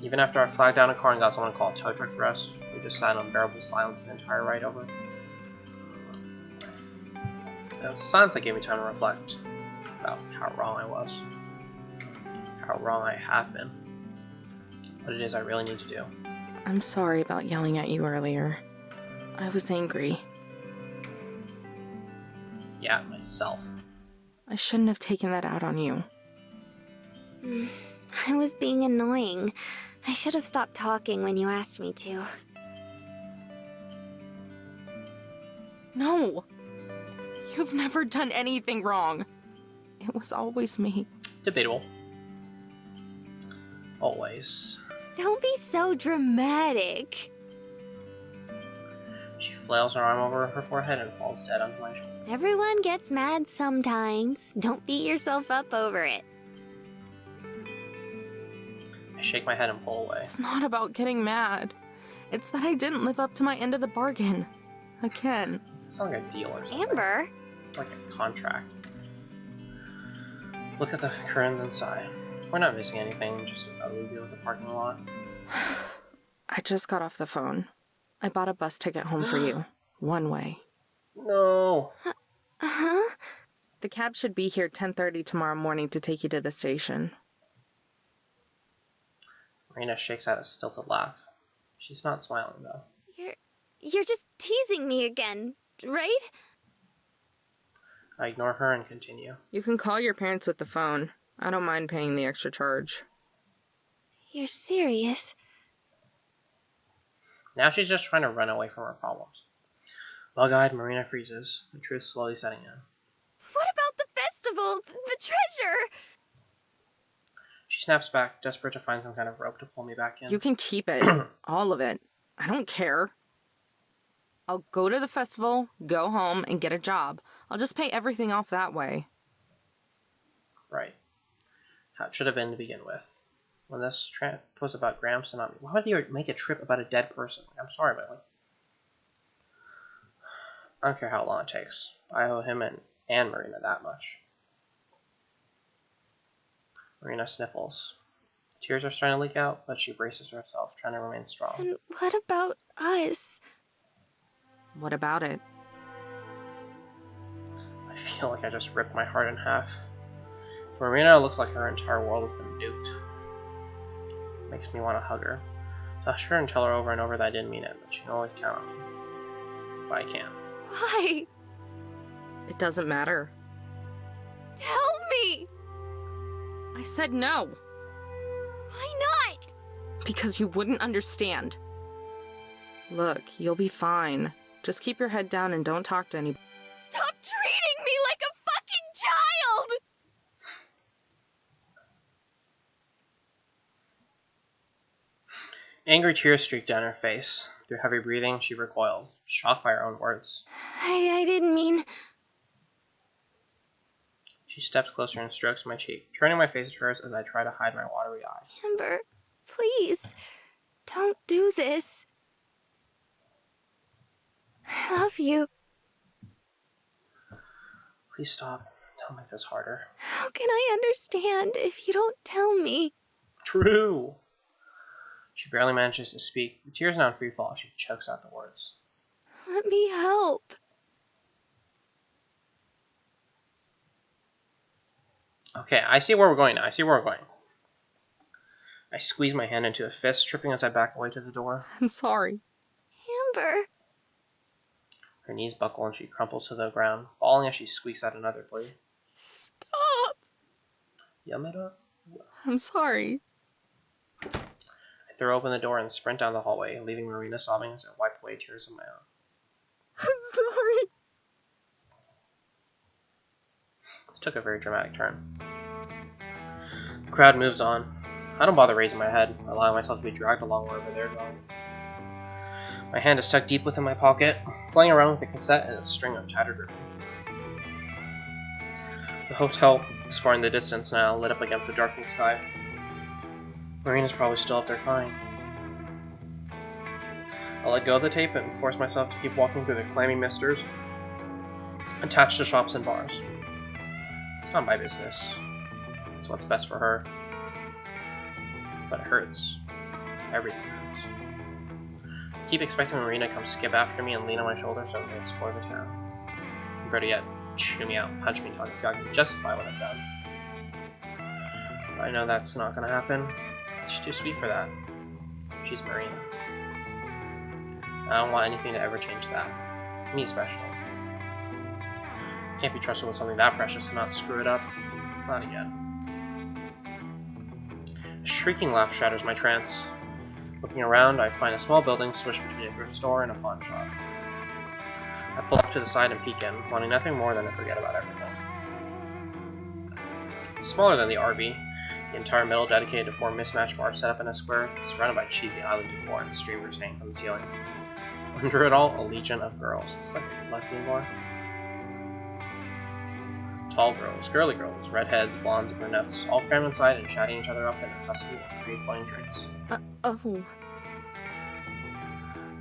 Even after I flagged down a car and got someone to call a tow truck for us, we just sat in unbearable silence the entire ride over. It was a silence that gave me time to reflect about how wrong I was. How wrong I have been. What it is I really need to do. I'm sorry about yelling at you earlier. I was angry. Yeah, myself. I shouldn't have taken that out on you. I was being annoying. I should have stopped talking when you asked me to. No! You've never done anything wrong. It was always me. Debatable. Always. Don't be so dramatic. She flails her arm over her forehead and falls dead onto my shoulder. Everyone gets mad sometimes. Don't beat yourself up over it. I shake my head and pull away. It's not about getting mad. It's that I didn't live up to my end of the bargain. Again. It sounds like a deal or something. Amber? Like a contract. Look at the curtains and sigh. We're not missing anything, just a ugly view of the parking lot. I just got off the phone. I bought a bus ticket home for you. One way. No! Uh-huh. The cab should be here 10:30 tomorrow morning to take you to the station. Marina shakes out a stilted laugh. She's not smiling, though. You're just teasing me again, right? I ignore her and continue. You can call your parents with the phone. I don't mind paying the extra charge. You're serious? Now she's just trying to run away from her problems. Bug-eyed, Marina freezes, the truth slowly setting in. What about the festival? The treasure? She snaps back, desperate to find some kind of rope to pull me back in. You can keep it. All of it. I don't care. I'll go to the festival, go home, and get a job. I'll just pay everything off that way. Right. How it should have been to begin with. When this trip was about Gramps and not me, why would you make a trip about a dead person? I'm sorry, but like, I don't care how long it takes. I owe him and Marina that much. Marina sniffles. Tears are starting to leak out, but she braces herself, trying to remain strong. And what about us? What about it? I feel like I just ripped my heart in half. For Marina, it looks like her entire world has been nuked. Makes me want to hug her. Touch her and tell her over and over that I didn't mean it, but she can always count on me. But I can't. Why? It doesn't matter. Tell me! I said no. Why not? Because you wouldn't understand. Look, you'll be fine. Just keep your head down and don't talk to anybody. Stop treating me like a fucking child! Angry tears streak down her face. Through heavy breathing, she recoils, shocked by her own words. I didn't mean... She steps closer and strokes my cheek, turning my face to hers as I try to hide my watery eye. Amber, please, don't do this. I love you. Please stop. Don't make this harder. How can I understand if you don't tell me? True! She barely manages to speak. The tears now in free fall, she chokes out the words. Let me help. Okay, I see where we're going now. I see where we're going. I squeeze my hand into a fist, tripping as I back away to the door. I'm sorry. Amber. Her knees buckle and she crumples to the ground, falling as she squeaks out another plea. Stop. Yamada? I'm sorry. I throw open the door and sprint down the hallway, leaving Marina sobbing as I wipe away tears of my own. I'm sorry. This took a very dramatic turn. The crowd moves on. I don't bother raising my head, allowing myself to be dragged along wherever they're going. My hand is tucked deep within my pocket, playing around with a cassette and a string of tattered ribbon. The hotel is far in the distance now, lit up against the darkening sky. Marina's probably still up there crying. I let go of the tape and force myself to keep walking through the clammy misters attached to shops and bars. It's not my business. It's what's best for her. But it hurts. Everything hurts. I keep expecting Marina to come skip after me and lean on my shoulder so we can explore the town. And better yet, chew me out, punch me until I can justify what I've done. But I know that's not gonna happen. She's too sweet for that. She's Marina. I don't want anything to ever change that. Me especially. Can't be trusted with something that precious and not screw it up. Not again. A shrieking laugh shatters my trance. Looking around, I find a small building swished between a thrift store and a pawn shop. I pull up to the side and peek in, wanting nothing more than to forget about everything. It's smaller than the RV, the entire middle dedicated to 4 mismatched bars set up in a square, surrounded by cheesy island decor and streamers hanging from the ceiling. Under it all, a legion of girls. It's like a lesbian bar. Tall girls, girly girls, redheads, blondes, and brunettes, all crammed inside and chatting each other up in a festival of free-flowing drinks. Oh.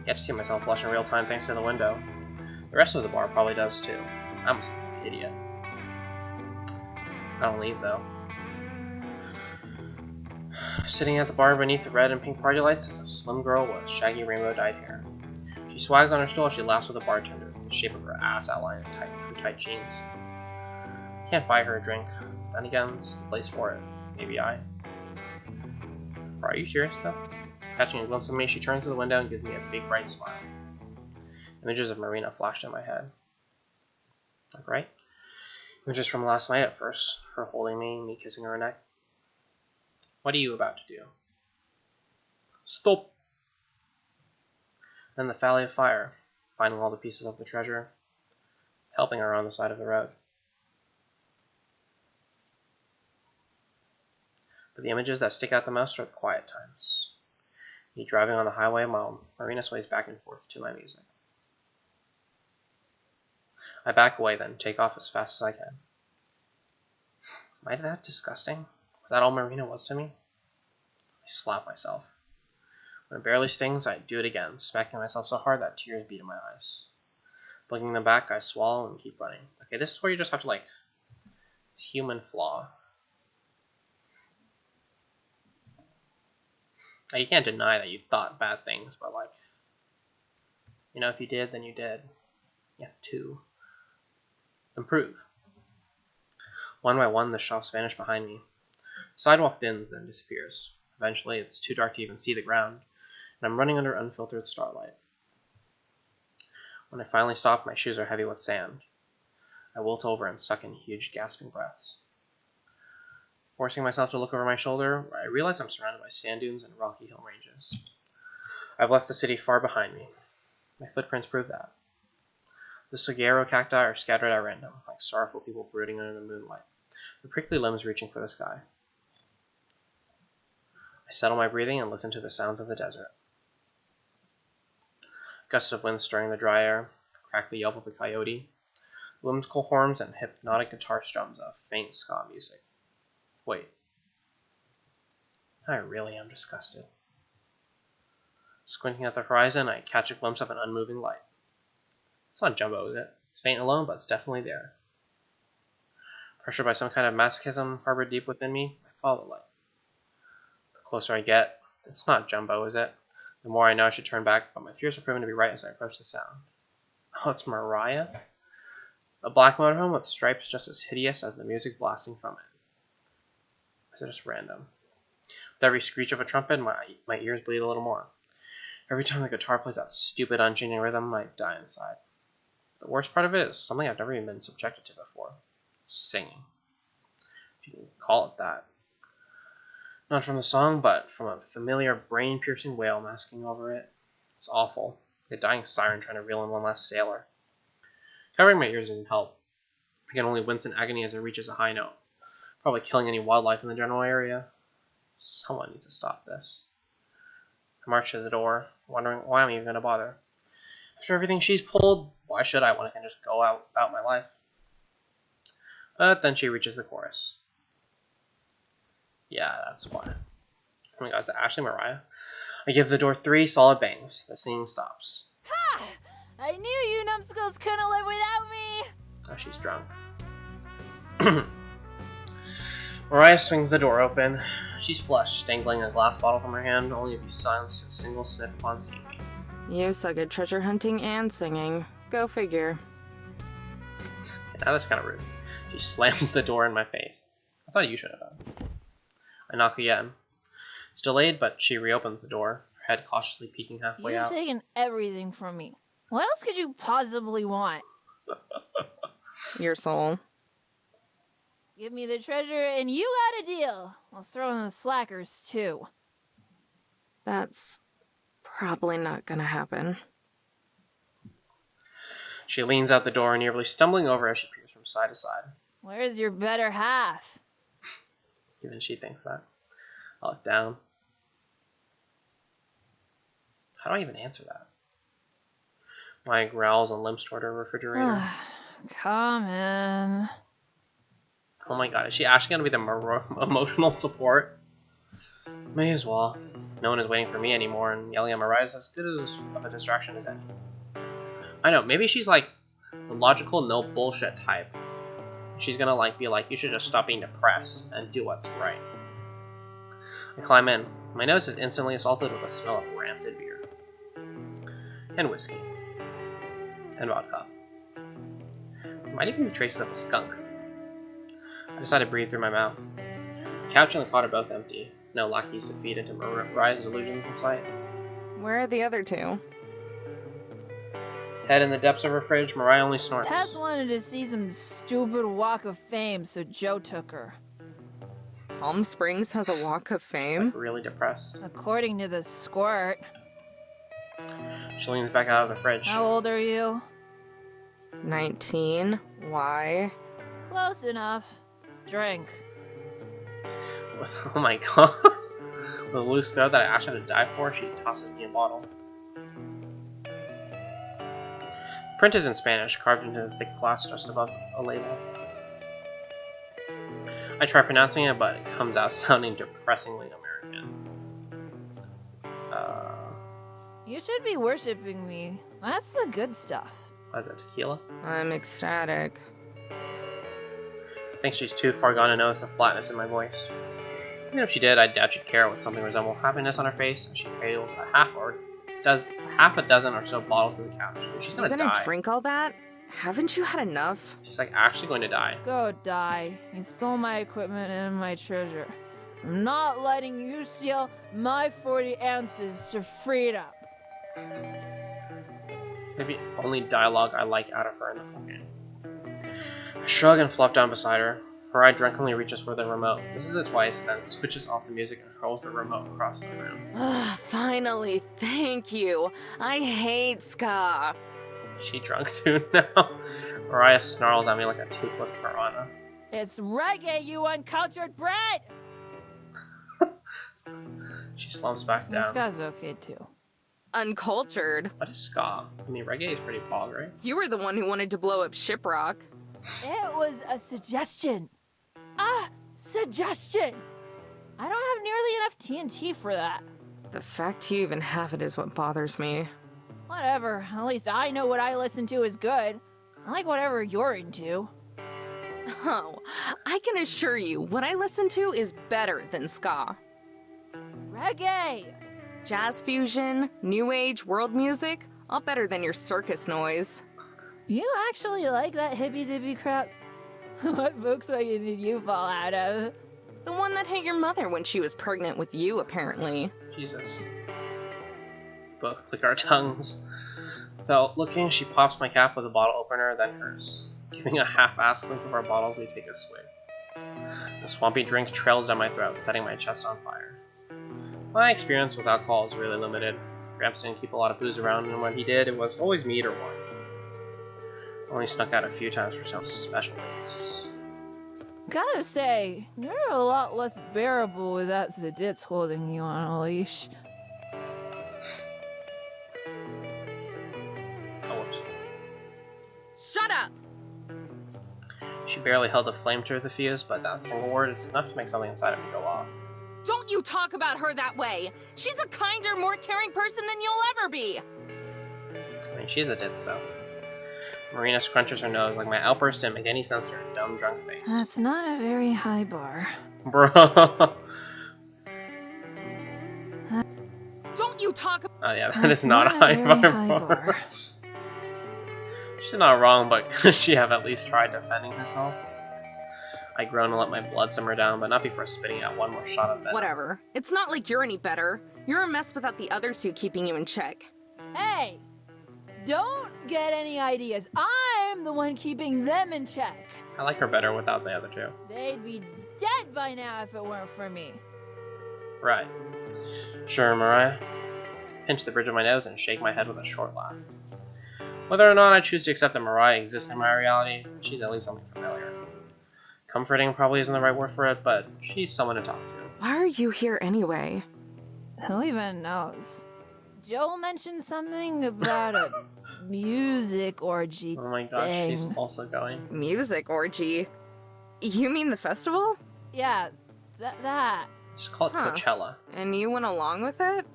Get to see myself flush in real time thanks to the window. The rest of the bar probably does too. I'm an idiot. I don't leave though. Sitting at the bar beneath the red and pink party lights is a slim girl with shaggy rainbow dyed hair. She swags on her stool as she laughs with a bartender, the shape of her ass outlined in her tight jeans. Can't buy her a drink. Then again, it's the place for it. Maybe I. Or are you curious though? Catching a glimpse of me, she turns to the window and gives me a big bright smile. Images of Marina flashed in my head. Like, right? Images from last night at first. Her holding me kissing her neck. What are you about to do? Stop! Then the Valley of Fire, finding all the pieces of the treasure, helping her on the side of the road. But the images that stick out the most are the quiet times. Me driving on the highway while Marina sways back and forth to my music. I back away then, take off as fast as I can. Am I that disgusting? Was that all Marina was to me? I slap myself. When it barely stings, I do it again, smacking myself so hard that tears beat in my eyes. Blinking them back, I swallow and keep running. Okay, this is where you just have to, it's human flaw. Like, you can't deny that you thought bad things, but like, you know, if you did, then you did. You have to improve. One by one, the shops vanish behind me. The sidewalk thins, then disappears. Eventually, it's too dark to even see the ground, and I'm running under unfiltered starlight. When I finally stop, my shoes are heavy with sand. I wilt over and suck in huge, gasping breaths. Forcing myself to look over my shoulder, I realize I'm surrounded by sand dunes and rocky hill ranges. I've left the city far behind me. My footprints prove that. The saguaro cacti are scattered at random, like sorrowful people brooding under the moonlight, their prickly limbs reaching for the sky. I settle my breathing and listen to the sounds of the desert. Gusts of wind stirring the dry air, crackly yelp of a coyote, whimsical horns and hypnotic guitar strums of faint ska music. Wait. I really am disgusted. Squinting at the horizon, I catch a glimpse of an unmoving light. It's not Jumbo, is it? It's faint alone, but it's definitely there. Pressured by some kind of masochism harbored deep within me, I follow the light. The closer I get, it's not Jumbo, is it? The more I know I should turn back, but my fears are proven to be right as I approach the sound. Oh, it's Mariah? A black motorhome with stripes just as hideous as the music blasting from it. Is it just random? With every screech of a trumpet, my ears bleed a little more. Every time the guitar plays that stupid unchanging rhythm, I die inside. The worst part of it is something I've never even been subjected to before. Singing. If you can call it that. Not from the song, but from a familiar brain-piercing wail masking over it. It's awful. Like a dying siren trying to reel in one last sailor. Covering my ears doesn't help. I can only wince in agony as it reaches a high note. Probably killing any wildlife in the general area. Someone needs to stop this. I march to the door, wondering why I'm even going to bother. After everything she's pulled, why should I when I can just go out about my life? But then she reaches the chorus. Yeah, that's why. Oh my god, is it actually Mariah? I give the door 3 solid bangs. The singing stops. Ha! I knew you numbskulls couldn't live without me! Oh, she's drunk. Mariah swings the door open. She's flushed, dangling a glass bottle from her hand, only to be silenced a single sip upon seeing me. You suck at treasure hunting and singing. Go figure. Yeah, that's kind of rude. She slams the door in my face. I thought you should have done. I knock again. It's delayed, but she reopens the door, her head cautiously peeking halfway out. You've taken everything from me. What else could you possibly want? Your soul. Give me the treasure and you got a deal. I'll throw in the slackers too. That's probably not gonna happen. She leans out the door, nearly stumbling over as she peers from side to side. Where's your better half? Even she thinks that. I look down. How do I even answer that? Maya growls and limps toward her refrigerator. Come in. Oh my god, is she actually going to be the emotional support? May as well. No one is waiting for me anymore, and yelling at Mariah is as good as of a distraction as any. I know, maybe she's like the logical no bullshit type. She's gonna be like, you should just stop being depressed and do what's right. I climb in. My nose is instantly assaulted with the smell of rancid beer. And whiskey. And vodka. There might even be traces of a skunk. I decide to breathe through my mouth. The couch and the cot are both empty. No lackeys to feed into Mariah's illusions in sight. Where are the other two? Head in the depths of her fridge, Mariah only snorts. Tess wanted to see some stupid walk of fame, so Joe took her. Palm Springs has a walk of fame? Like really depressed. According to the squirt. She leans back out of the fridge. How old are you? 19. Why? Close enough. Drink. Oh my god. With a loose throat that I actually had to die for, she tosses me a bottle. Print is in Spanish, carved into the thick glass just above a label. I try pronouncing it, but it comes out sounding depressingly American. You should be worshipping me. That's the good stuff. What is that, tequila? I'm ecstatic. I think she's too far gone to notice the flatness in my voice. Even if she did, I doubt she'd care with something resemble happiness on her face, as she cradles half a dozen or so bottles to the couch. She's You're gonna gonna die. drink all that? Haven't you had enough? She's like actually going to die. Go die. You stole my equipment and my treasure. I'm not letting you steal my 40 ounces to freedom. Maybe only dialogue I like out of her in the full game. I shrug and flop down beside her. Her eye drunkenly reaches for the remote. This is it twice, then switches off the music and hurls the remote across the room. Finally, thank you. I hate ska. She drunk too now. Mariah snarls at me like a toothless piranha. It's reggae, you uncultured brat! She slumps back This down. guy's okay too. Uncultured. What is ska? I mean, reggae is pretty pog, right? You were the one who wanted to blow up Shiprock. It was a suggestion. Suggestion! I don't have nearly enough TNT for that. The fact you even have it is what bothers me. Whatever, at least I know what I listen to is good. I like whatever you're into. Oh, I can assure you, what I listen to is better than ska. Reggae! Jazz fusion, new age, world music, all better than your circus noise. You actually like that hippy-dippy crap? What Volkswagen did you fall out of? The one that hit your mother when she was pregnant with you, apparently. Jesus. Both click our tongues. Without looking, she pops my cap with a bottle opener, then hers. Giving a half-assed clink of our bottles, we take a swig. The swampy drink trails down my throat, setting my chest on fire. My experience with alcohol is really limited. Gramps didn't keep a lot of booze around, and when he did, it was always mead or wine. Only snuck out a few times for some special dates. Gotta say, you're a lot less bearable without the dits holding you on a leash. Oh, whoops. Shut up! She barely held a flame to the fuse, but that single word is enough to make something inside of me go off. Don't you talk about her that way! She's a kinder, more caring person than you'll ever be! I mean, she's a ditz, though. Marina scrunches her nose like my outburst didn't make any sense to her dumb, drunk face. That's not a very high bar. Bro. Don't you talk about— Oh yeah, that That's is not a high very bar. high bar. She's not wrong, but could she have at least tried defending herself? I groan and let my blood simmer down, but not before spitting out one more shot of venom. Whatever. It's not like you're any better. You're a mess without the other two keeping you in check. Hey! Don't get any ideas. I'm the one keeping them in check. I like her better without the other two. They'd be dead by now if it weren't for me. Right. Sure, Mariah. Pinch the bridge of my nose and shake my head with a short laugh. Whether or not I choose to accept that Mariah exists in my reality, she's at least something familiar. Comforting probably isn't the right word for it, but she's someone to talk to. Why are you here anyway? Who even knows? Joel mentioned something about a music orgy Oh my gosh, she's thing. also going. Music orgy? You mean the festival? Yeah, that. Just call it Huh. Coachella. And you went along with it?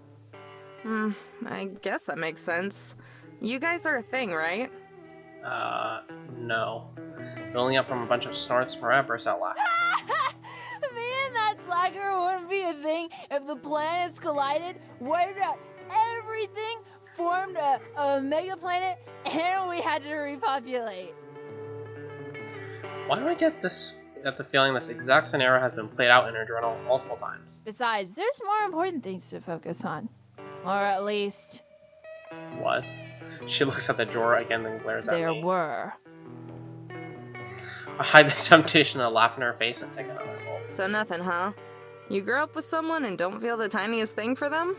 I guess that makes sense. You guys are a thing, right? No. Building up from a bunch of snorts, Mariah bursts out laughing. Me and that slacker wouldn't be a thing if the planets collided, wiped out everything, formed a mega planet, and we had to repopulate. Why do I get the feeling this exact scenario has been played out in her journal multiple times? Besides, there's more important things to focus on. Or at least, Was. She looks at the drawer again and glares at there me. were. I hide the temptation to laugh in her face and take another gulp. So nothing, huh? You grow up with someone and don't feel the tiniest thing for them?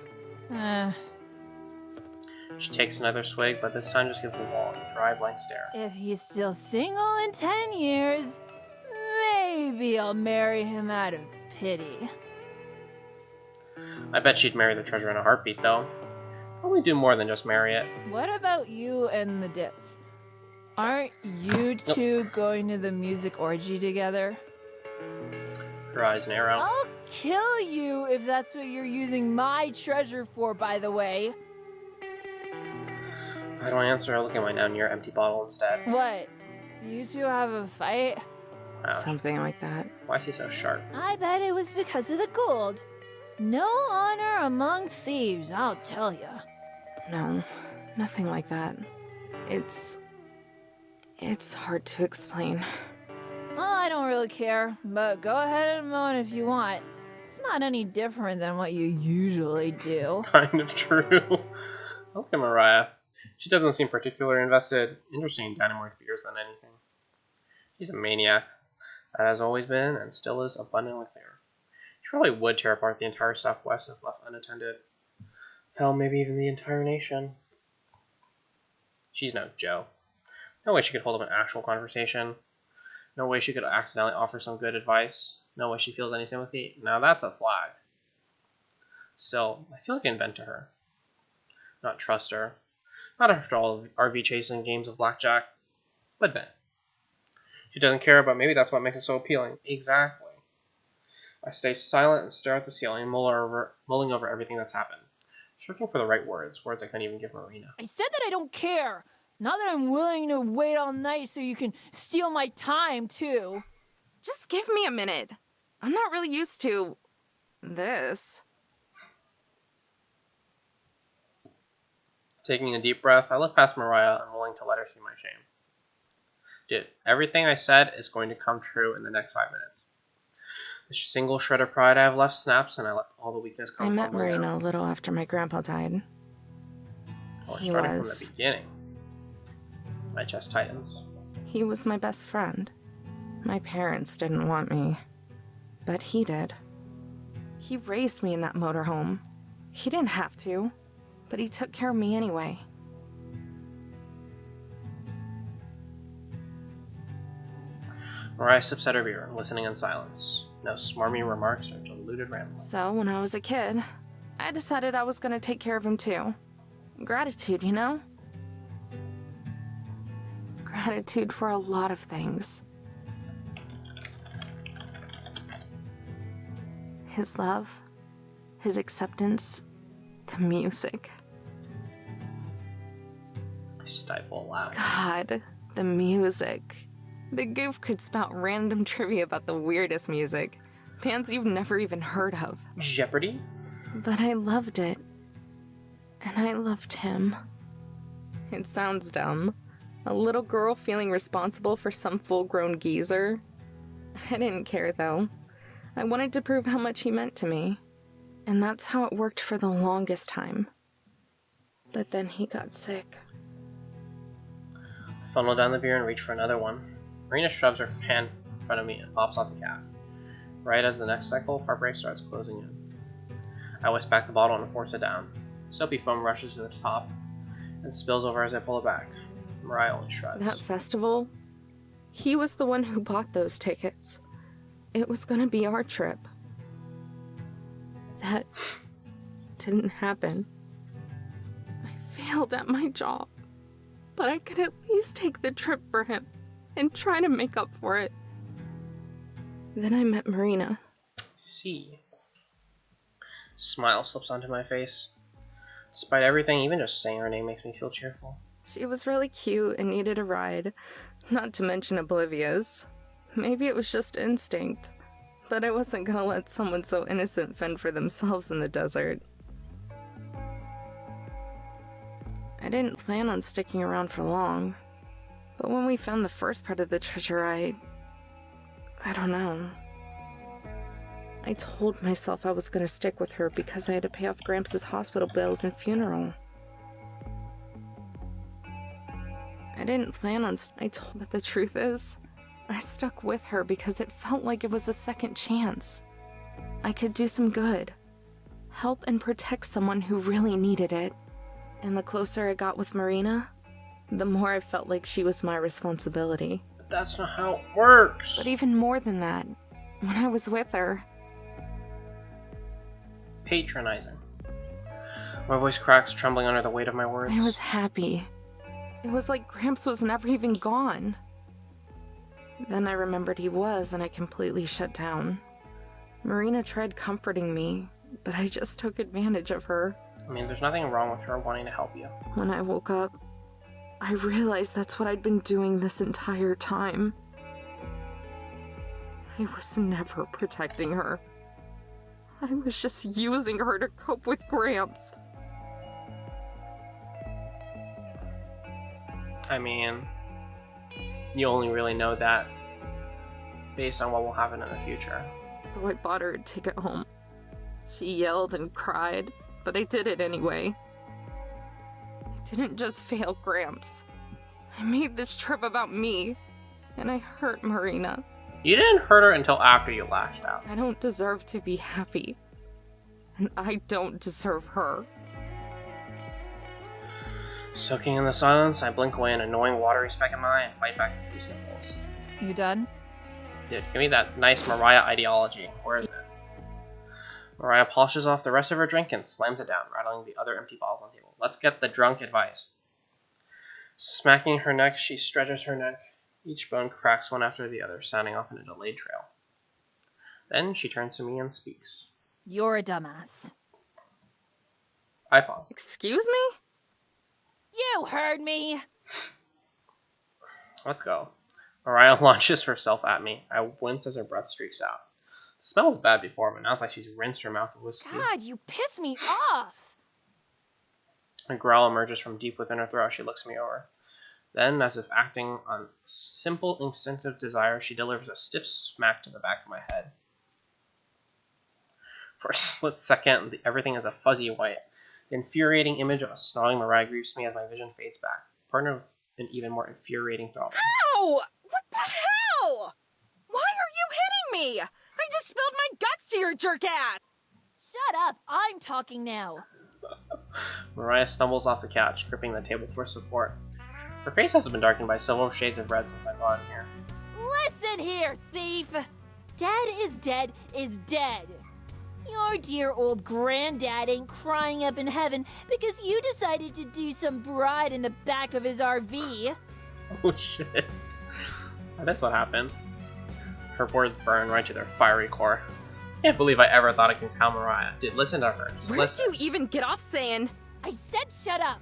She takes another swig, but this time just gives the wall a dry, blank stare. If he's still single in 10 years, maybe I'll marry him out of pity. I bet she'd marry the treasure in a heartbeat, though. Probably do more than just marry it. What about you and the Dips? Aren't you two going to the music orgy together? Her eyes narrow. I'll kill you if that's what you're using my treasure for, by the way. I don't answer. I look at my now near empty bottle instead. What? You two have a fight? Ouch. Something like that. Why is he so sharp? I bet it was because of the gold. No honor among thieves, I'll tell ya. No, nothing like that. It's hard to explain. Well, I don't really care, but go ahead and moan if you want. It's not any different than what you usually do. Kind of true. Look at Mariah. She doesn't seem particularly interested in Dynamite beers than anything. She's a maniac. That has always been and still is abundantly clear. She probably would tear apart the entire Southwest if left unattended. Hell, maybe even the entire nation. She's no Joe. No way she could hold up an actual conversation. No way she could accidentally offer some good advice. No way she feels any sympathy. Now that's a flag. Still, I feel like I can vent to her. Not trust her. Not after all of RV chasing games of blackjack. But vent. She doesn't care, but maybe that's what makes it so appealing. Exactly. I stay silent and stare at the ceiling, mulling over everything that's happened. Searching for the right words I couldn't even give Marina. I said that I don't care. Not that I'm willing to wait all night so you can steal my time, too. Just give me a minute. I'm not really used to this. Taking a deep breath, I look past Mariah, unwilling to let her see my shame. Dude, everything I said is going to come true in the next 5 minutes. The single shred of pride I have left snaps, and I let all the weakness come. I met Marina a little after my grandpa died. Starting from the beginning. My chest tightens. He was my best friend. My parents didn't want me, but he did. He raised me in that motorhome. He didn't have to, but he took care of me anyway. Mariah sips at her beer, listening in silence. No smarmy remarks or deluded ramblings. So, when I was a kid, I decided I was going to take care of him too. Gratitude, you know? Gratitude for a lot of things. His love, his acceptance, the music. I stifle a laugh. God, the music. The goof could spout random trivia about the weirdest music. Bands you've never even heard of. Jeopardy? But I loved it. And I loved him. It sounds dumb. A little girl feeling responsible for some full-grown geezer. I didn't care, though. I wanted to prove how much he meant to me. And that's how it worked for the longest time. But then he got sick. I funnel down the beer and reach for another one. Marina shoves her hand in front of me and pops off the cap. Right as the next cycle of heartbreak starts closing in. I whisk back the bottle and force it down. Soapy foam rushes to the top and spills over as I pull it back. Mariah only shrugs. That festival, he was the one who bought those tickets. It was gonna be our trip. That didn't happen. I failed at my job, but I could at least take the trip for him and try to make up for it. Then I met Marina. See. Smile slips onto my face. Despite everything, even just saying her name makes me feel cheerful. She was really cute and needed a ride, not to mention oblivious. Maybe it was just instinct, but I wasn't gonna let someone so innocent fend for themselves in the desert. I didn't plan on sticking around for long, but when we found the first part of the treasure, I don't know. I told myself I was gonna stick with her because I had to pay off Gramps' hospital bills and funeral. I didn't plan on but the truth is, I stuck with her because it felt like it was a second chance. I could do some good. Help and protect someone who really needed it. And the closer I got with Marina, the more I felt like she was my responsibility. But that's not how it works. But even more than that, when I was with her... Patronizing. My voice cracks, trembling under the weight of my words. I was happy. It was like Gramps was never even gone. Then I remembered he was, and I completely shut down. Marina tried comforting me, but I just took advantage of her. I mean, there's nothing wrong with her wanting to help you. When I woke up, I realized that's what I'd been doing this entire time. I was never protecting her. I was just using her to cope with Gramps. I mean, you only really know that based on what will happen in the future. So I bought her a ticket home. She yelled and cried, but I did it anyway. I didn't just fail Gramps. I made this trip about me, and I hurt Marina. You didn't hurt her until after you lashed out. I don't deserve to be happy. And I don't deserve her. Soaking in the silence, I blink away an annoying watery speck in my eye and fight back a few sniffles. You done? Dude, give me that nice Mariah ideology. Where is it? Mariah polishes off the rest of her drink and slams it down, rattling the other empty bottles on the table. Let's get the drunk advice. Smacking her neck, she stretches her neck. Each bone cracks one after the other, sounding off in a delayed trail. Then she turns to me and speaks. You're a dumbass. I pause. Excuse me? You heard me! Let's go. Mariah launches herself at me. I wince as her breath streaks out. The smell was bad before, but now it's like she's rinsed her mouth with whiskey. God, you piss me off! A growl emerges from deep within her throat. She looks me over. Then, as if acting on simple instinctive desire, she delivers a stiff smack to the back of my head. For a split second, everything is a fuzzy white. The infuriating image of a snarling Mariah grieves me as my vision fades back, partnered with an even more infuriating throb. Ow! What the hell? Why are you hitting me? I just spilled my guts to your jerk ass! Shut up! I'm talking now! Mariah stumbles off the couch, gripping the table for support. Her face hasn't been darkened by several shades of red since I got in here. Listen here, thief! Dead is dead is dead. Your dear old granddad ain't crying up in heaven because you decided to do some bride in the back of his RV. Oh shit. That's what happened. Her words burn right to their fiery core. I can't believe I ever thought I could calm Mariah. Dude, listen to her. Just Where listen. did you even get off saying? I said shut up!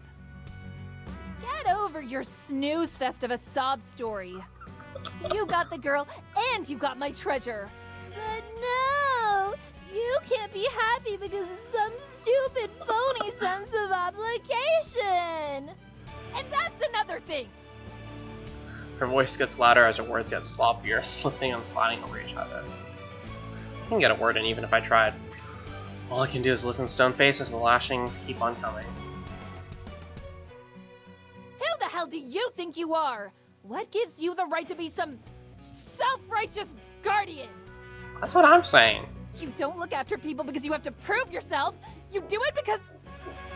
Get over your snooze fest of a sob story. You got the girl and you got my treasure. But no! You can't be happy because of some stupid phony sense of obligation! And that's another thing! Her voice gets louder as her words get sloppier, slipping and sliding over each other. I can get a word in even if I tried. All I can do is listen stone-faced as the lashings keep on coming. Who the hell do you think you are? What gives you the right to be some self-righteous guardian? That's what I'm saying. You don't look after people because you have to prove yourself. You do it because...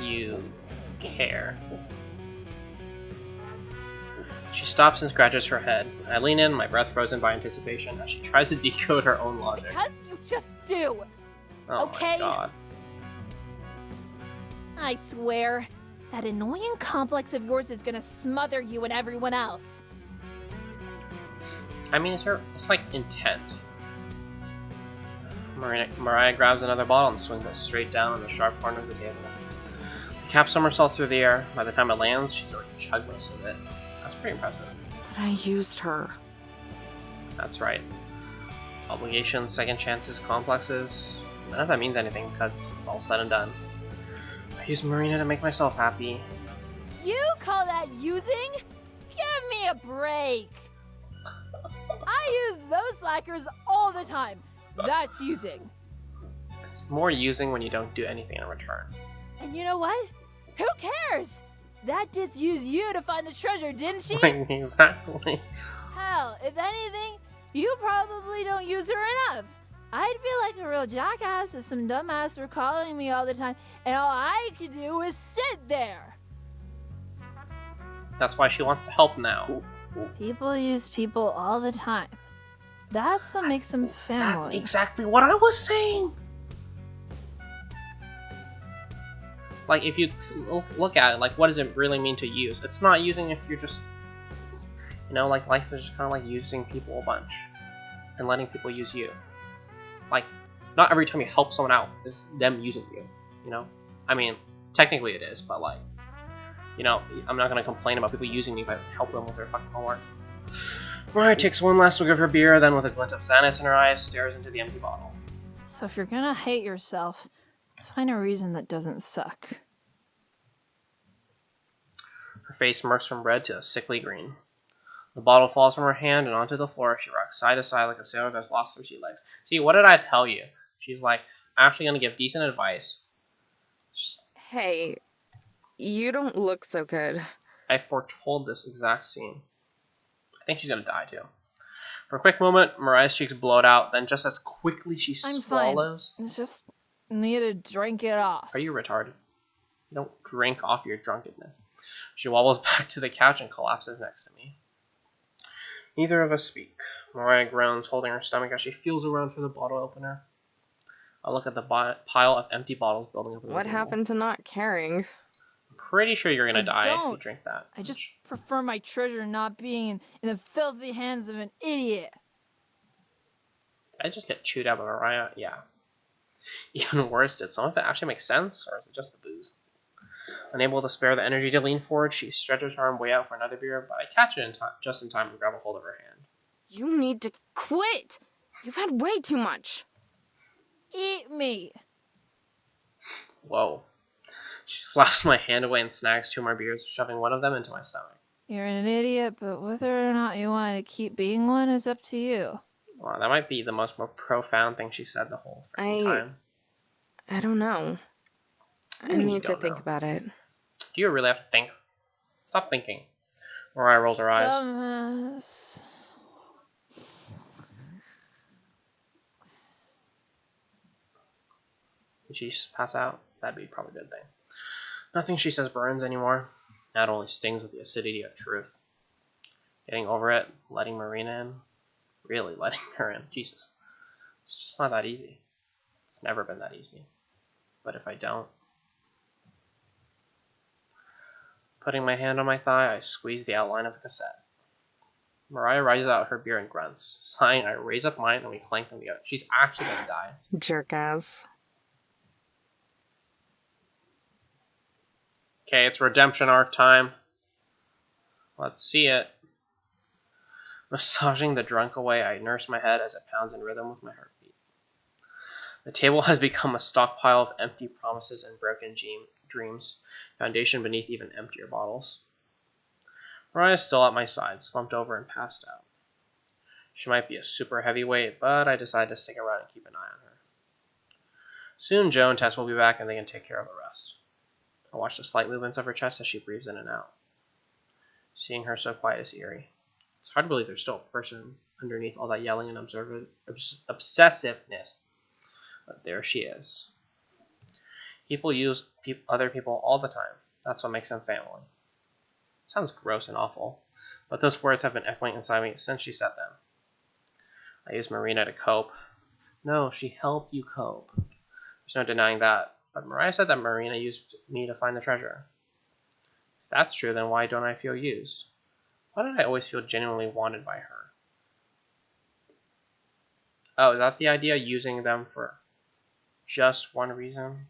You care. She stops and scratches her head. I lean in, my breath frozen by anticipation, as she tries to decode her own logic. Because you just do. Oh okay. my god. I swear, that annoying complex of yours is gonna smother you and everyone else. I mean, it's like intent. Mariah grabs another bottle and swings it straight down on the sharp corner of the table. The cap somersaults through the air. By the time it lands, she's already chugged most of it. That's pretty impressive. But I used her. That's right. Obligations, second chances, complexes. None of that means anything because it's all said and done. I used Marina to make myself happy. You call that using? Give me a break. I use those slackers all the time. That's using. It's more using when you don't do anything in return. And you know what? Who cares? That did use you to find the treasure, didn't she? Exactly. Hell, if anything, you probably don't use her enough. I'd feel like a real jackass if some dumbass were calling me all the time and all I could do was sit there. That's why she wants to help now. People use people all the time. That's what makes them family. That's exactly what I was saying. Like, if you look at it, like, what does it really mean to use? It's not using if you're just, you know, like, life is just kind of like using people a bunch and letting people use you. Like, not every time you help someone out is them using you, you know? I mean, technically it is, but, like, you know, I'm not going to complain about people using me if I help them with their fucking homework. Mariah takes one last swig of her beer, then with a glint of sadness in her eyes, stares into the empty bottle. So if you're gonna hate yourself, find a reason that doesn't suck. Her face smirks from red to a sickly green. The bottle falls from her hand and onto the floor. She rocks side to side like a sailor that's lost her sea legs. See, what did I tell you? She's like, actually gonna give decent advice. Hey, you don't look so good. I foretold this exact scene. I think she's gonna die too. For a quick moment, Mariah's cheeks blowed out, then just as quickly she I'm swallows. fine. It's just need to drink it off. Are you retarded? You don't drink off your drunkenness. She wobbles back to the couch and collapses next to me. Neither of us speak. Mariah groans, holding her stomach as she feels around for the bottle opener. I look at the pile of empty bottles building up in the What table. happened to not caring? I'm pretty sure you're gonna die if you don't. drink that. I just prefer my treasure not being in the filthy hands of an idiot. I just get chewed out by Mariah. Yeah. Even worse, did some of it actually make sense, or is it just the booze? Unable to spare the energy to lean forward, she stretches her arm way out for another beer, but I catch it just in time and grab a hold of her hand. You need to quit! You've had way too much! Eat me. Whoa. She slaps my hand away and snags 2 more beers, shoving one of them into my stomach. You're an idiot, but whether or not you want to keep being one is up to you. Wow, that might be the more profound thing she said the whole freaking time. I don't know. I need to think about it. Do you really have to think? Stop thinking. Mariah rolls her eyes. Dumbass. Did she just pass out? That'd be probably a good thing. Nothing she says burns anymore. That only stings with the acidity of truth. Getting over it, letting Marina in. Really letting her in. Jesus. It's just not that easy. It's never been that easy. But if I don't... Putting my hand on my thigh, I squeeze the outline of the cassette. Mariah rises out her beer and grunts. Sighing, I raise up mine and we clank them together. She's actually gonna die. Jerk-ass. Okay, it's redemption arc time. Let's see it. Massaging the drunk away, I nurse my head as it pounds in rhythm with my heartbeat. The table has become a stockpile of empty promises and broken dreams, foundation beneath even emptier bottles. Mariah's still at my side, slumped over and passed out. She might be a super heavyweight, but I decide to stick around and keep an eye on her. Soon Joe and Tess will be back and they can take care of the rest. I watch the slight movements of her chest as she breathes in and out. Seeing her so quiet is eerie. It's hard to believe there's still a person underneath all that yelling and obsessiveness. But there she is. People use other people all the time. That's what makes them family. It sounds gross and awful, but those words have been echoing inside me since she said them. I used Marina to cope. No, she helped you cope. There's no denying that. But Mariah said that Marina used me to find the treasure. If that's true, then why don't I feel used? Why did I always feel genuinely wanted by her? Oh, is that the idea? Using them for just one reason?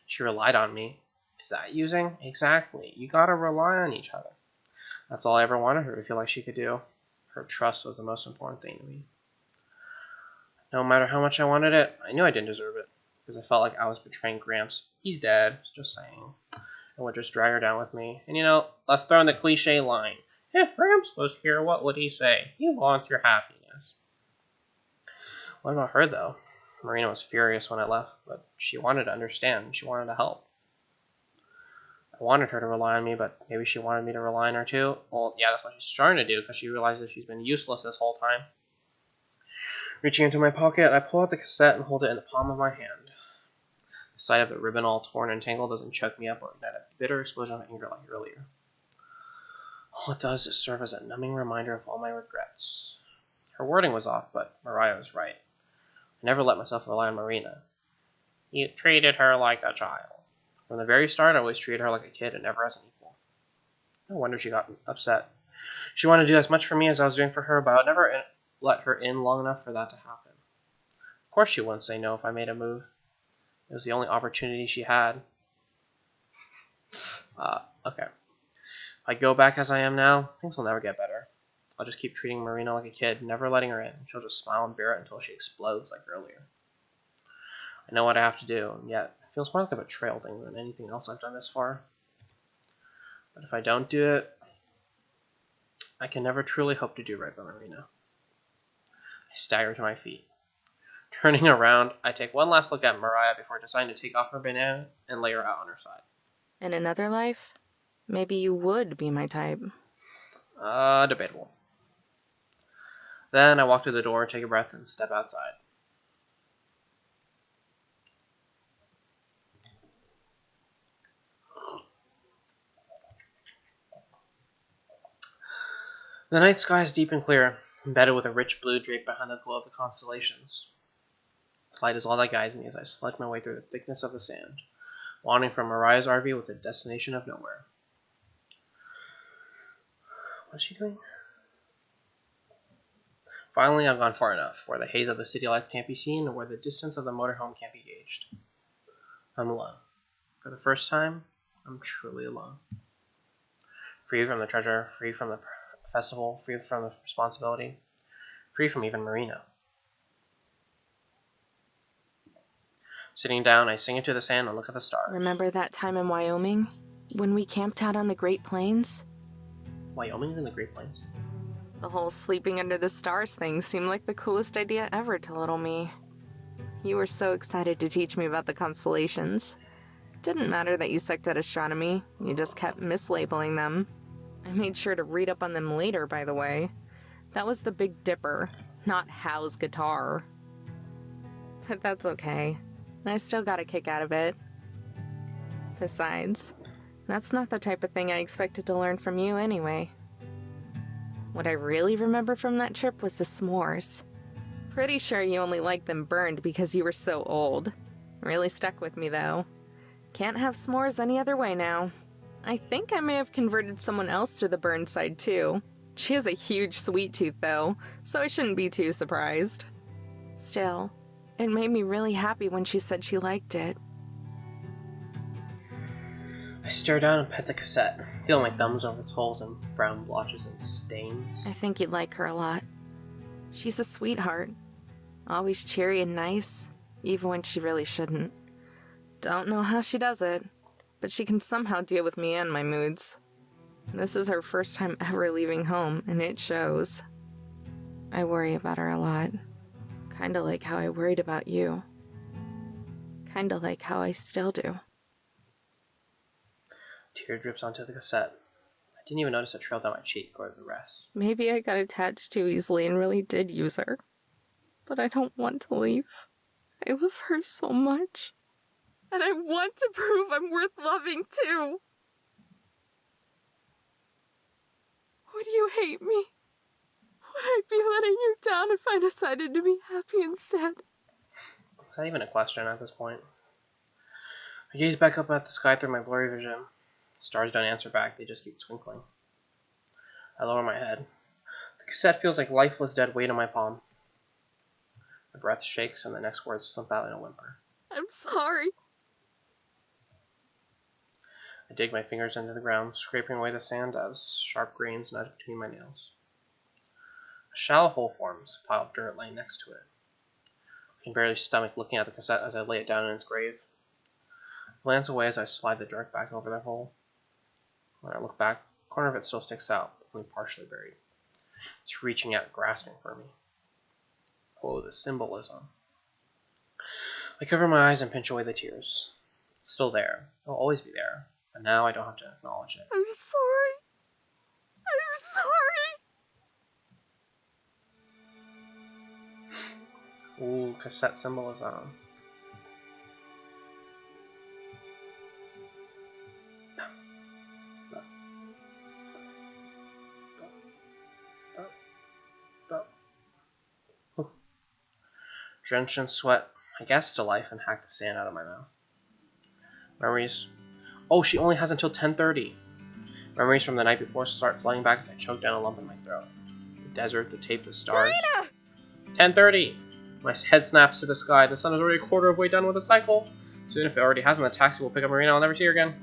She relied on me. Is that using? Exactly. You gotta rely on each other. That's all I ever wanted her to feel like she could do. Her trust was the most important thing to me. No matter how much I wanted it, I knew I didn't deserve it. Because I felt like I was betraying Gramps. He's dead, just saying. And would just drag her down with me. And you know, let's throw in the cliche line. If Gramps was here, what would he say? He wants your happiness. What about her, though? Marina was furious when I left, but she wanted to understand. She wanted to help. I wanted her to rely on me, but maybe she wanted me to rely on her too. Well, yeah, that's what she's trying to do, because she realizes she's been useless this whole time. Reaching into my pocket, I pull out the cassette and hold it in the palm of my hand. The sight of the ribbon all torn and tangled doesn't choke me up or ignite a bitter explosion of anger like earlier. All it does is serve as a numbing reminder of all my regrets. Her wording was off, but Mariah was right. I never let myself rely on Marina. You treated her like a child. From the very start, I always treated her like a kid and never as an equal. No wonder she got upset. She wanted to do as much for me as I was doing for her, but I would never let her in long enough for that to happen. Of course she wouldn't say no if I made a move. It was the only opportunity she had. Okay. If I go back as I am now, things will never get better. I'll just keep treating Marina like a kid, never letting her in. She'll just smile and bear it until she explodes like earlier. I know what I have to do, and yet it feels more like a betrayal thing than anything else I've done this far. But if I don't do it, I can never truly hope to do right by Marina. I stagger to my feet. Turning around, I take one last look at Mariah before deciding to take off her banana and lay her out on her side. In another life, maybe you would be my type. Debatable. Then I walk to the door, take a breath, and step outside. The night sky is deep and clear, embedded with a rich blue drape behind the glow of the constellations. Its light is all that guides me as I sludge my way through the thickness of the sand, wandering from Mariah's RV with a destination of nowhere. What is she doing? Finally, I've gone far enough, where the haze of the city lights can't be seen, or where the distance of the motorhome can't be gauged. I'm alone. For the first time, I'm truly alone. Free from the treasure, free from the festival, free from the responsibility, free from even Marina. Sitting down, I sink into the sand and look at the stars. Remember that time in Wyoming? When we camped out on the Great Plains? Wyoming's in the Great Plains. The whole sleeping under the stars thing seemed like the coolest idea ever to little me. You were so excited to teach me about the constellations. Didn't matter that you sucked at astronomy, you just kept mislabeling them. I made sure to read up on them later, by the way. That was the Big Dipper, not Hal's guitar. But that's okay. I still got a kick out of it. Besides, that's not the type of thing I expected to learn from you anyway. What I really remember from that trip was the s'mores. Pretty sure you only liked them burned because you were so old. Really stuck with me, though. Can't have s'mores any other way now. I think I may have converted someone else to the burned side, too. She has a huge sweet tooth, though, so I shouldn't be too surprised. Still, it made me really happy when she said she liked it. I stare down and pet the cassette, feeling my thumbs over its holes and brown blotches and stains. I think you'd like her a lot. She's a sweetheart. Always cheery and nice, even when she really shouldn't. Don't know how she does it, but she can somehow deal with me and my moods. This is her first time ever leaving home, and it shows. I worry about her a lot. Kinda like how I worried about you. Kinda like how I still do. Tear drips onto the cassette. I didn't even notice a trail down my cheek or the rest. Maybe I got attached too easily and really did use her. But I don't want to leave. I love her so much. And I want to prove I'm worth loving too. Would you hate me? Would I be letting you down if I decided to be happy instead? Is that even a question at this point? I gaze back up at the sky through my blurry vision. The stars don't answer back, they just keep twinkling. I lower my head. The cassette feels like lifeless dead weight on my palm. My breath shakes and the next words slip out in a whimper. I'm sorry. I dig my fingers into the ground, scraping away the sand as sharp grains nudge between my nails. A shallow hole forms, a pile of dirt laying next to it. I can barely stomach looking at the cassette as I lay it down in its grave. I glance away as I slide the dirt back over the hole. When I look back, a corner of it still sticks out, only partially buried. It's reaching out, grasping for me. Oh, the symbolism. I cover my eyes and pinch away the tears. It's still there. It'll always be there. But now I don't have to acknowledge it. I'm sorry. I'm sorry. Ooh, cassette symbolism. Drenched in sweat, I gasped to life and hacked the sand out of my mouth. Memories. Oh, she only has until 10:30. Memories from the night before start flooding back as I choke down a lump in my throat. The desert, the tape, the stars. Marina! 10:30! My head snaps to the sky. The sun is already a quarter of the way done with its cycle. Soon, if it already hasn't, the taxi will pick up Marina. I'll never see her again.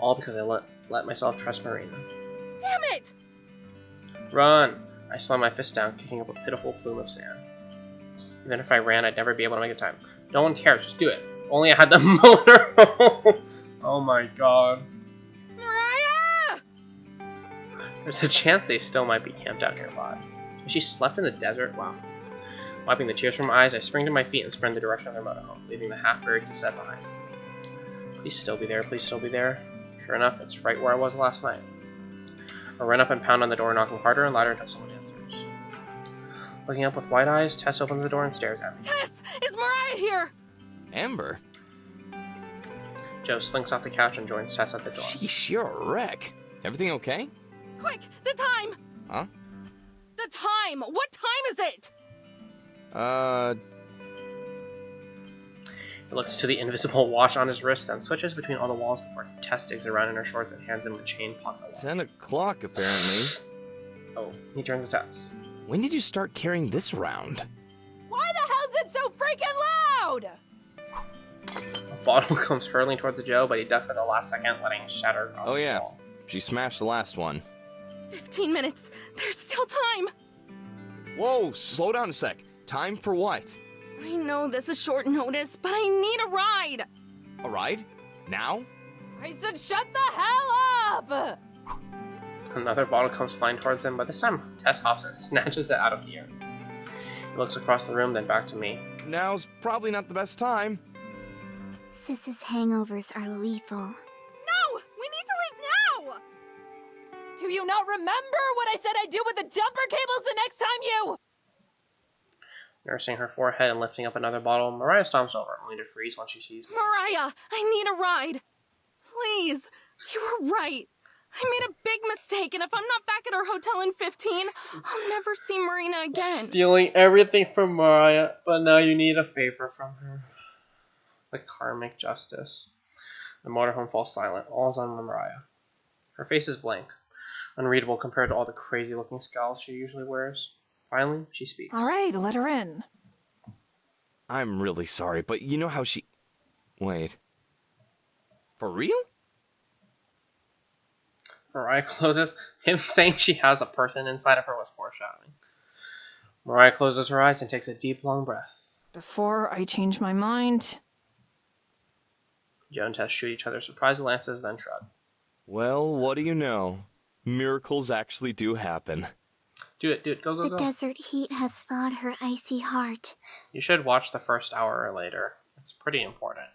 All because I let let myself trust Marina. Damn it! Run! I slammed my fist down, kicking up a pitiful plume of sand. Even if I ran, I'd never be able to make it time. No one cares, just do it. If only I had the motorhome! Oh my god. Mariah! There's a chance they still might be camped out nearby. She slept in the desert? Wow. Wiping the tears from my eyes, I spring to my feet and sprint in the direction of their motorhome, leaving the half-buried cassette behind. Please still be there, please still be there. Sure enough, it's right where I was last night. I run up and pound on the door, knocking harder and louder until someone answers. Looking up with wide eyes, Tess opens the door and stares at me. Tess! Is Mariah here? Amber? Joe slinks off the couch and joins Tess at the door. Sheesh, you're a wreck. Everything okay? Quick, the time! Huh? The time! What time is it? He looks to the invisible watch on his wrist, then switches between all the walls before Tess digs around in her shorts and hands him a chain pocket watch. 10 o'clock, apparently. Oh, he turns to Tess. When did you start carrying this around? Why the hell's it so freaking loud? A bottle comes hurtling towards Joe, but he ducks at the last second, letting it shatter across Oh the yeah, wall. she smashed the last one. 15 minutes. There's still time. Whoa, slow down a sec. Time for what? I know this is short notice, but I need a ride. A ride? Now? I said shut the hell up! Another bottle comes flying towards him, but this time Tess hops and snatches it out of the air. He looks across the room, then back to me. Now's probably not the best time. Sis's hangovers are lethal. No! We need to leave now! Do you not remember what I said I'd do with the jumper cables the next time you... Nursing her forehead and lifting up another bottle, Mariah stomps over, only to freeze once she sees me. Mariah, I need a ride. Please. You were right. I made a big mistake, and if I'm not back at our hotel in 15, I'll never see Marina again. Stealing everything from Mariah, but now you need a favor from her. The karmic justice. The motorhome falls silent. All is on Mariah. Her face is blank, unreadable compared to all the crazy-looking scowls she usually wears. Finally, she speaks. All right, let her in. I'm really sorry, but you know how she... Wait. For real? Mariah closes. Him saying she has a person inside of her was foreshadowing. Mariah closes her eyes and takes a deep, long breath. Before I change my mind... Joe and Tess shoot each other surprised glances, then shrug. Well, what do you know? Miracles actually do happen. Do it, go, go, The go. desert heat has thawed her icy heart. You should watch the first hour or later. It's pretty important.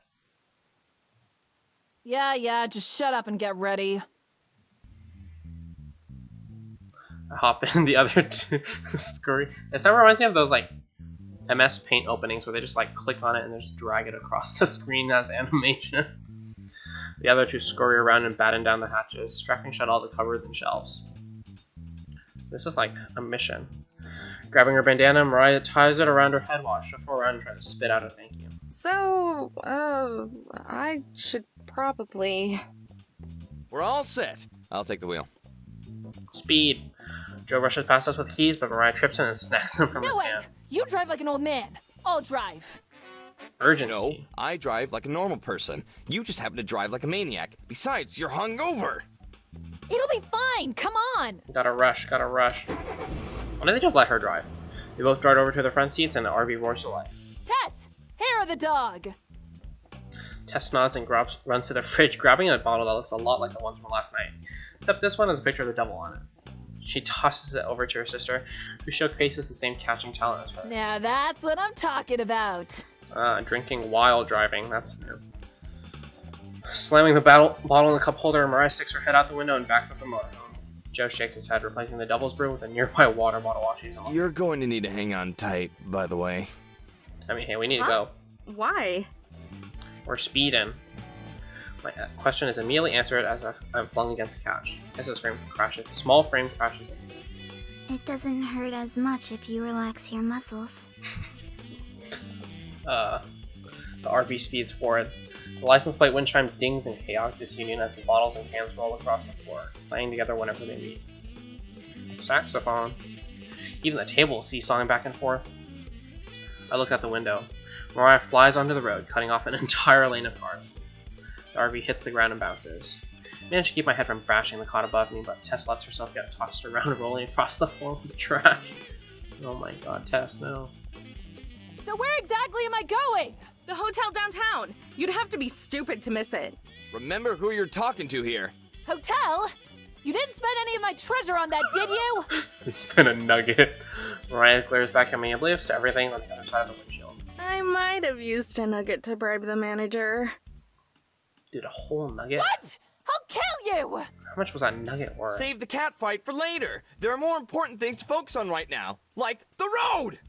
Yeah, just shut up and get ready. I hop in the other two scurry. It somehow reminds me of those like MS Paint openings where they just like click on it and just drag it across the screen as animation. The other two scurry around and batten down the hatches, strapping shut all the cupboards and shelves. This is like a mission. Grabbing her bandana, Mariah ties it around her head while I shuffle around and try to spit out a thank you. So, I should probably... We're all set. I'll take the wheel. Speed! Joe rushes past us with keys, but Mariah trips in and snacks them from No his way! hand. You drive like an old man. I'll drive. Urgency. No, I drive like a normal person. You just happen to drive like a maniac. Besides, you're hungover. It'll be fine. Come on. Gotta rush. Why don't they just let her drive? They both drive over to the front seats and the RV roars to life. Tess, hair of the dog. Tess nods and runs to the fridge, grabbing a bottle that looks a lot like the ones from last night. Except this one has a picture of the devil on it. She tosses it over to her sister, who showcases the same catching talent as her. Now that's what I'm talking about. Drinking while driving, that's new. Slamming the bottle in the cup holder, Mariah sticks her head out the window and backs up the motorhome. Joe shakes his head, replacing the devil's brew with a nearby water bottle while she's on. You're going to need to hang on tight, by the way. I mean, hey, we need to go. Why? We're speeding. My question is immediately answered as I'm flung against the couch. As this small frame crashes into me. It doesn't hurt as much if you relax your muscles. The RV speeds forward. The license plate wind chime dings in chaotic disunion as the bottles and cans roll across the floor, playing together whenever they meet. Saxophone. Even the table is seesawing back and forth. I look out the window. Mariah flies onto the road, cutting off an entire lane of cars. The RV hits the ground and bounces. I managed to keep my head from bashing the cot above me, but Tess lets herself get tossed around, rolling across the floor with the trash. Oh my god, Tess, no. So where exactly am I going? The hotel downtown. You'd have to be stupid to miss it. Remember who you're talking to here. Hotel? You didn't spend any of my treasure on that, did you? I spin a nugget. Mariah glares back at me, oblivious to everything on the other side of the windshield. I might have used a nugget to bribe the manager. Dude, a whole nugget? What? I'll kill you! How much was that nugget worth? Save the cat fight for later. There are more important things to focus on right now, like the road!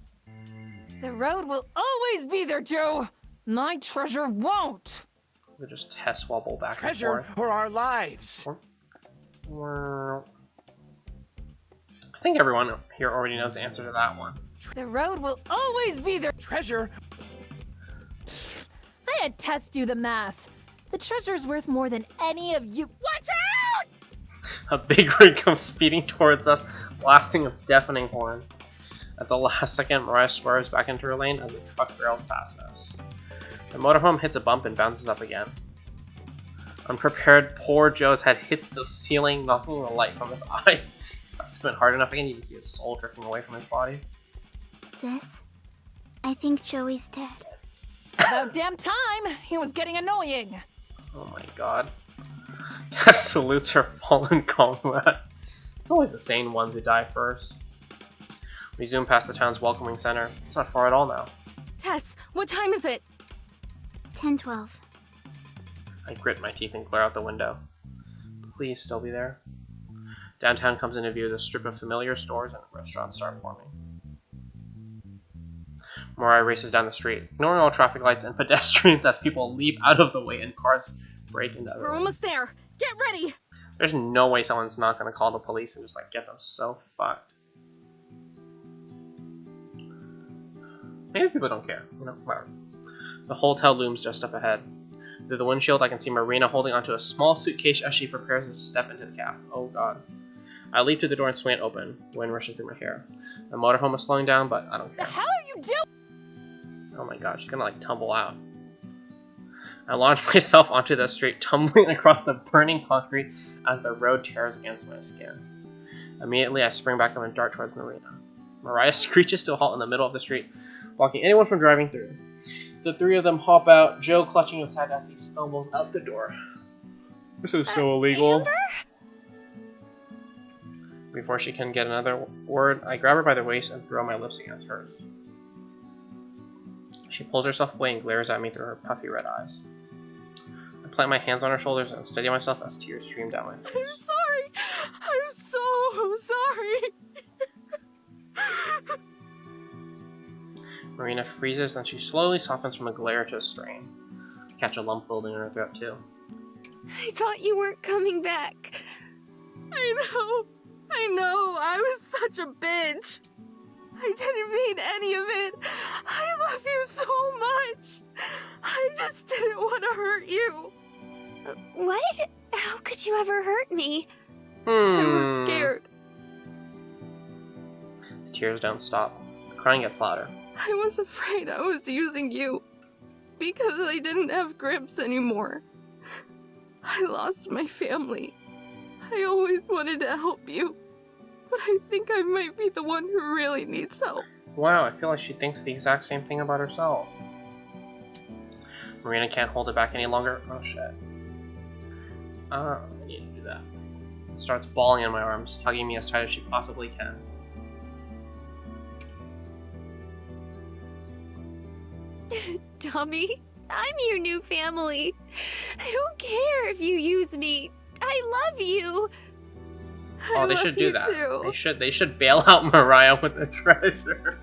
The road will always be there, Joe. My treasure won't. We just test wobble back Treasure and forth. or our lives? I think everyone here already knows the answer to that one. The road will always be there. Treasure? I had Tess do the math. The treasure's worth more than any of you. Watch out! A big rig comes speeding towards us, blasting a deafening horn. At the last second, Mariah swerves back into her lane as the truck barrels past us. The motorhome hits a bump and bounces up again. Unprepared, poor Joe's head hits the ceiling, knocking the light from his eyes. I spin hard enough again, you can see his soul drifting away from his body. Sis, I think Joey's dead. About damn time! He was getting annoying. Oh my god. Tess salutes her fallen comrade. It's always the sane ones who die first. We zoom past the town's welcoming center. It's not far at all now. Tess, what time is it? 10:12. I grit my teeth and glare out the window. Please still be there. Downtown comes into view as a strip of familiar stores and restaurants start forming. Mariah races down the street, ignoring all traffic lights and pedestrians as people leap out of the way and cars break into other We're lanes. almost there. Get ready. There's no way someone's not going to call the police and just like get them so fucked. Maybe people don't care, you know, whatever. The hotel looms just up ahead. Through the windshield, I can see Marina holding onto a small suitcase as she prepares to step into the cab. Oh god. I leap to the door and swing it open, wind rushing through my hair. The motorhome is slowing down, but I don't The care. hell are you doing? Oh my god, she's gonna like tumble out. I launch myself onto the street, tumbling across the burning concrete as the road tears against my skin. Immediately, I spring back up and dart towards Marina. Mariah screeches to a halt in the middle of the street, blocking anyone from driving through. The three of them hop out, Joe clutching his head as he stumbles out the door. This is so illegal. Amber? Before she can get another word, I grab her by the waist and throw my lips against hers. She pulls herself away and glares at me through her puffy red eyes. I plant my hands on her shoulders and steady myself as tears stream down my face. I'm sorry. I'm so sorry. Marina freezes, then she slowly softens from a glare to a strain. I catch a lump building in her throat too. I thought you weren't coming back. I know. I was such a bitch. I didn't mean any of it. I love you so much. I just didn't want to hurt you. What? How could you ever hurt me? I was scared. The tears don't stop. The crying gets louder. I was afraid I was using you because I didn't have grips anymore. I lost my family. I always wanted to help you, but I think I might be the one who really needs help. Wow, I feel like she thinks the exact same thing about herself. Marina can't hold it back any longer. Oh shit. I need to do that. Starts bawling in my arms, hugging me as tight as she possibly can. Tommy, I'm your new family. I don't care if you use me. I love you. Oh, they love should do you that. too. They should bail out Mariah with the treasure.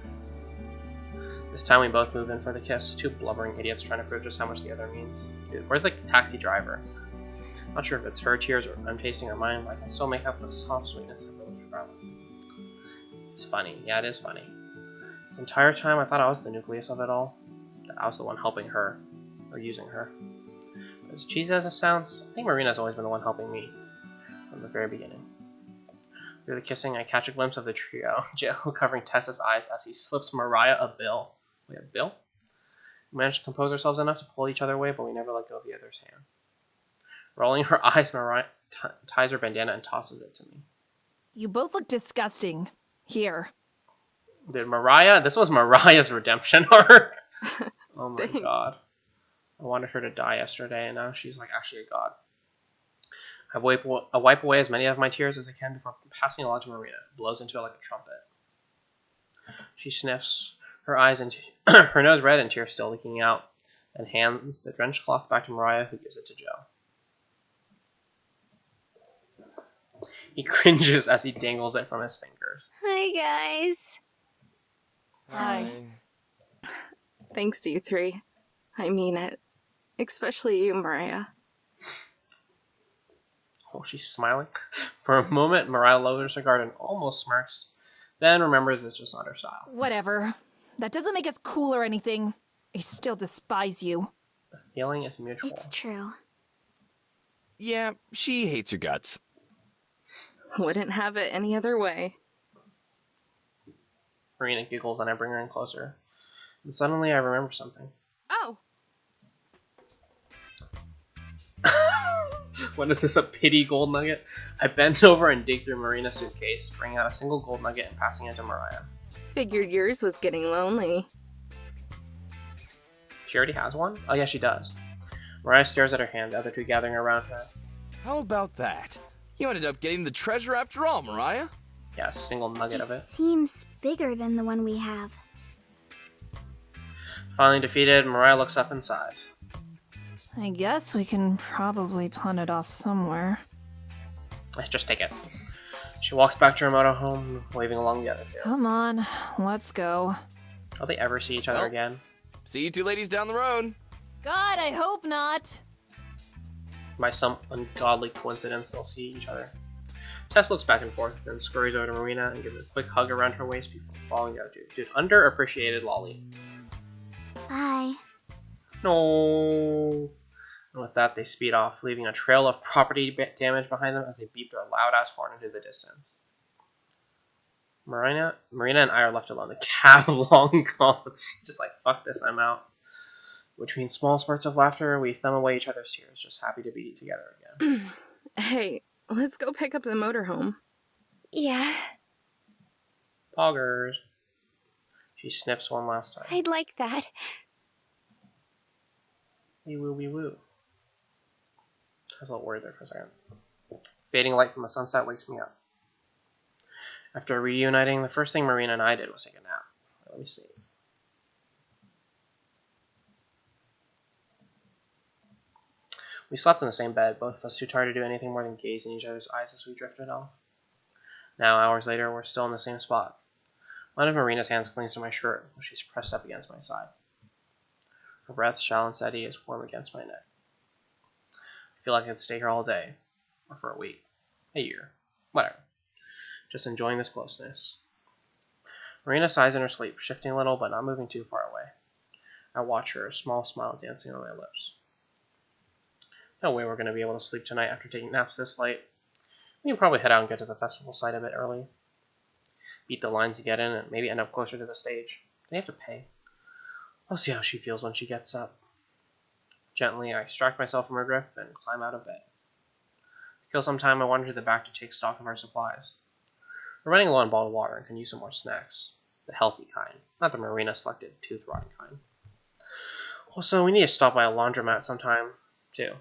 This time we both move in for the kiss. Two blubbering idiots trying to prove just how much the other means. Dude, where's like the taxi driver? Not sure if it's her tears or I'm tasting her mine, but I can still make out the soft sweetness of those regardless. It's funny. Yeah, it is funny. This entire time I thought I was the nucleus of it all. That I was the one helping her. Or using her. But as cheesy as it sounds, I think Marina's always been the one helping me. From the very beginning. Through the kissing, I catch a glimpse of the trio, Joe covering Tessa's eyes as he slips Mariah a bill. Wait, a bill? We managed to compose ourselves enough to pull each other away, but we never let go of the other's hand. Rolling her eyes, Mariah ties her bandana and tosses it to me. You both look disgusting. Here. Dude, Mariah, this was Mariah's redemption arc. Oh my Thanks. god. I wanted her to die yesterday, and now she's like actually a god. I wipe away as many of my tears as I can before passing it along to Marina. It blows into it like a trumpet. She sniffs, her eyes and her nose red and tears still leaking out, and hands the drenched cloth back to Mariah, who gives it to Joe. He cringes as he dangles it from his fingers. Hi, guys. Hi. Thanks to you three. I mean it. Especially you, Mariah. Oh, she's smiling. For a moment, Mariah lowers her guard and almost smirks, then remembers it's just not her style. Whatever. That doesn't make us cool or anything. I still despise you. The feeling is mutual. It's true. Yeah, she hates your guts. Wouldn't have it any other way. Marina giggles and I bring her in closer. And suddenly I remember something. Oh! What is this, a pity gold nugget? I bend over and dig through Marina's suitcase, bringing out a single gold nugget and passing it to Mariah. Figured yours was getting lonely. She already has one? Oh yeah, she does. Mariah stares at her hand, the other two gathering around her. How about that? You ended up getting the treasure after all, Mariah. Yeah, a single nugget of it. Seems bigger than the one we have. Finally defeated, Mariah looks up and sighs. I guess we can probably pawn it off somewhere. Just take it. She walks back to her motorhome, waving along the other two. Come on, let's go. Will they ever see each other Well. again? See you two ladies down the road. God, I hope not. By some ungodly coincidence, they'll see each other. Tess looks back and forth, then scurries over to Marina and gives a quick hug around her waist before following the other two. Dude, underappreciated lolly. Bye. No. And with that, they speed off, leaving a trail of property damage behind them as they beep their loud-ass horn into the distance. Marina and I are left alone. The cab long gone. Just like, fuck this, I'm out. Between small spurts of laughter, we thumb away each other's tears, just happy to be together again. Hey, let's go pick up the motorhome. Yeah, Poggers. She sniffs one last time. I'd like that. Wee woo wee woo. I was a little worried there for a second. Fading light from the sunset wakes me up. After reuniting, the first thing Marina and I did was take a nap. Let me see. We slept in the same bed, both of us too tired to do anything more than gaze in each other's eyes as we drifted off. Now, hours later, we're still in the same spot. One of Marina's hands clings to my shirt, while she's pressed up against my side. Her breath, shallow and steady, is warm against my neck. I feel like I could stay here all day, or for a week, a year, whatever. Just enjoying this closeness. Marina sighs in her sleep, shifting a little but not moving too far away. I watch her, a small smile dancing on my lips. No way we're going to be able to sleep tonight after taking naps this late. We can probably head out and get to the festival site a bit early. Beat the lines to get in and maybe end up closer to the stage. They have to pay. I'll see how she feels when she gets up. Gently, I extract myself from her grip and climb out of bed. To kill some time, I wander to the back to take stock of our supplies. We're running low on bottled water and can use some more snacks. The healthy kind, not the Marina selected tooth-rotting kind. Also, we need to stop by a laundromat sometime, too.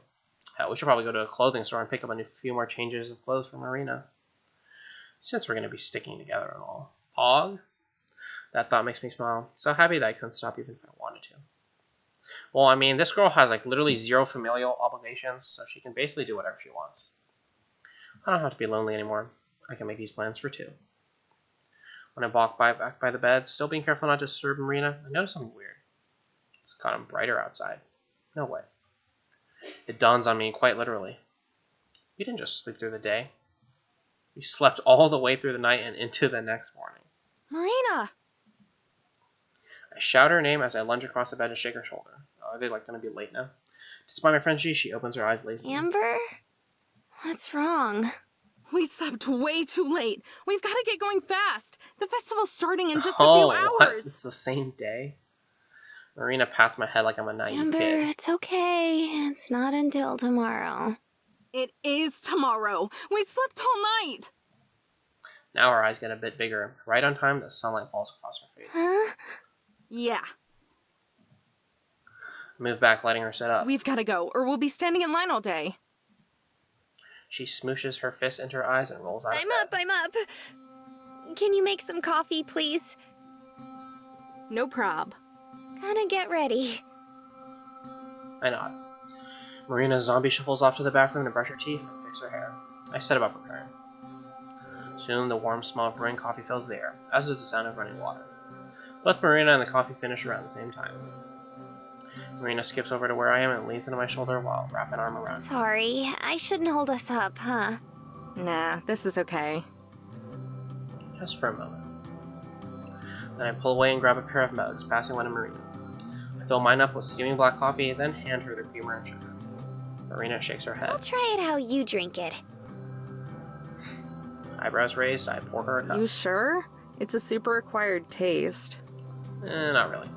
Hell, we should probably go to a clothing store and pick up a few more changes of clothes for Marina. Since we're going to be sticking together and all. Pog? That thought makes me smile. So happy that I couldn't stop even if I wanted to. Well, I mean, this girl has like literally zero familial obligations, so she can basically do whatever she wants. I don't have to be lonely anymore. I can make these plans for two. When I walk back by the bed, still being careful not to disturb Marina, I notice something weird. It's gotten brighter outside. No way. It dawns on me quite literally. We didn't just sleep through the day. We slept all the way through the night and into the next morning. Marina! I shout her name as I lunge across the bed to shake her shoulder. Oh, are they like going to be late now? Despite my frenzy, she opens her eyes lazily. Amber? What's wrong? We slept way too late. We've got to get going fast. The festival's starting in just a few What? hours. It's the same day? Marina pats my head like I'm a naive Amber, kid. it's okay. It's not until tomorrow. It is tomorrow. We slept all night. Now her eyes get a bit bigger. Right on time, the sunlight falls across her face. Huh? Yeah, I move back, letting her sit up. we've gotta go, or we'll be standing in line all day. She smooshes her fist into her eyes and rolls out of bed. I'm up. Can you make some coffee, please? No prob. Gonna get ready. I nod. Marina zombie shuffles off to the bathroom to brush her teeth and fix her hair. I set about preparing. Soon, the warm smell of brewing coffee fills the air, as does the sound of running water. Both Marina and the coffee finish around the same time. Marina skips over to where I am and leans into my shoulder while I wrap an arm around me. Sorry, I shouldn't hold us up, huh? Nah, this is okay. Just for a moment. Then I pull away and grab a pair of mugs, passing one to Marina. I fill mine up with steaming black coffee, then hand her the creamer and sugar. Marina shakes her head. I'll try it how you drink it. Eyebrows raised, I pour her a cup. You sure? It's a super acquired taste. Not really.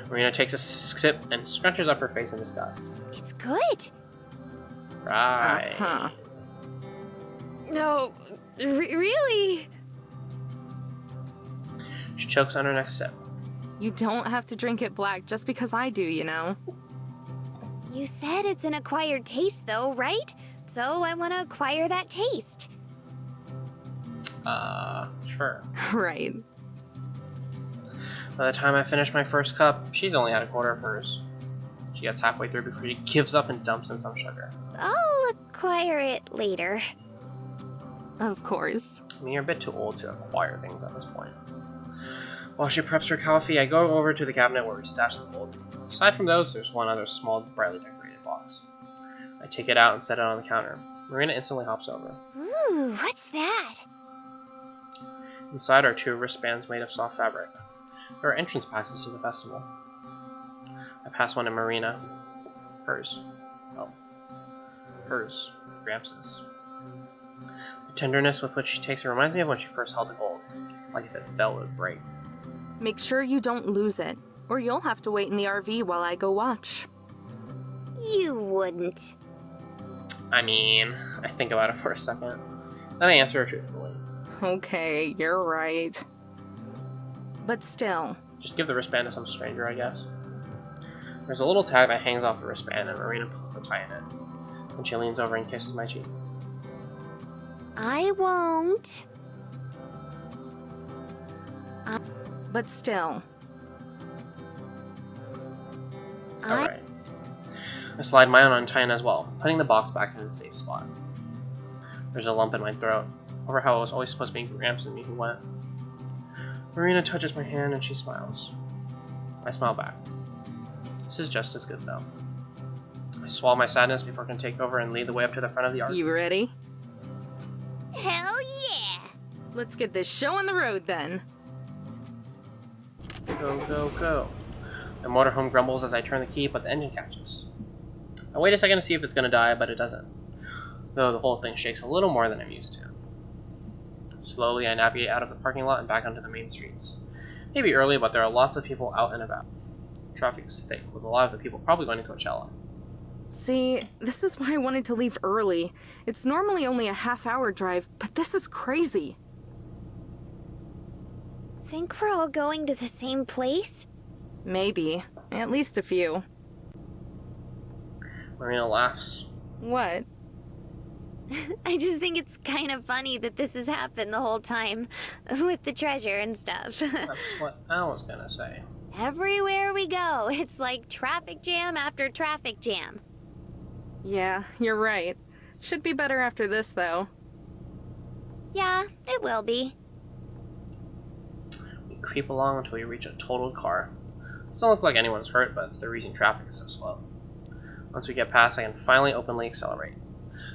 Marina takes a sip and scrunches up her face in disgust. It's good. Right. Uh-huh. No, really? She chokes on her next sip. You don't have to drink it black just because I do, you know? You said it's an acquired taste, though, right? So I want to acquire that taste. Sure. Right. By the time I finish my first cup, she's only had a quarter of hers. She gets halfway through before she gives up and dumps in some sugar. I'll acquire it later. Of course. I mean, you're a bit too old to acquire things at this point. While she preps her coffee, I go over to the cabinet where we stash the gold. Aside from those, there's one other small, brightly decorated box. I take it out and set it on the counter. Marina instantly hops over. Ooh, what's that? Inside are 2 wristbands made of soft fabric. There are entrance passes to the festival. I pass one to Marina. Hers. Oh. Hers. Gramps'. The tenderness with which she takes it reminds me of when she first held the gold. Like if it fell, it would break. Make sure you don't lose it, or you'll have to wait in the RV while I go watch. You wouldn't. I mean, I think about it for a second. Then I answer her truthfully. Okay, you're right. But still. Just give the wristband to some stranger, I guess. There's a little tag that hangs off the wristband, and Marina pulls the tie in it. Then she leans over and kisses my cheek. I won't. But still. Alright. I slide my own tie in as well, putting the box back in its safe spot. There's a lump in my throat, over how it was always supposed to be Gramps and me who went. Marina touches my hand and she smiles. I smile back. This is just as good, though. I swallow my sadness before I can take over and lead the way up to the front of the RV. You ready? Hell yeah! Let's get this show on the road then. Go, go, go. The motorhome grumbles as I turn the key, but the engine catches. I wait a second to see if it's going to die, but it doesn't. Though the whole thing shakes a little more than I'm used to. Slowly, I navigate out of the parking lot and back onto the main streets. Maybe early, but there are lots of people out and about. Traffic is thick, with a lot of the people probably going to Coachella. See, this is why I wanted to leave early. It's normally only a half-hour drive, but this is crazy. Think we're all going to the same place? Maybe. At least a few. Marina laughs. What? I just think it's kind of funny that this has happened the whole time, with the treasure and stuff. That's what I was gonna say. Everywhere we go, it's like traffic jam after traffic jam. Yeah, you're right. Should be better after this, though. Yeah, it will be. We creep along until we reach a totaled car. It doesn't look like anyone's hurt, but it's the reason traffic is so slow. Once we get past, I can finally openly accelerate.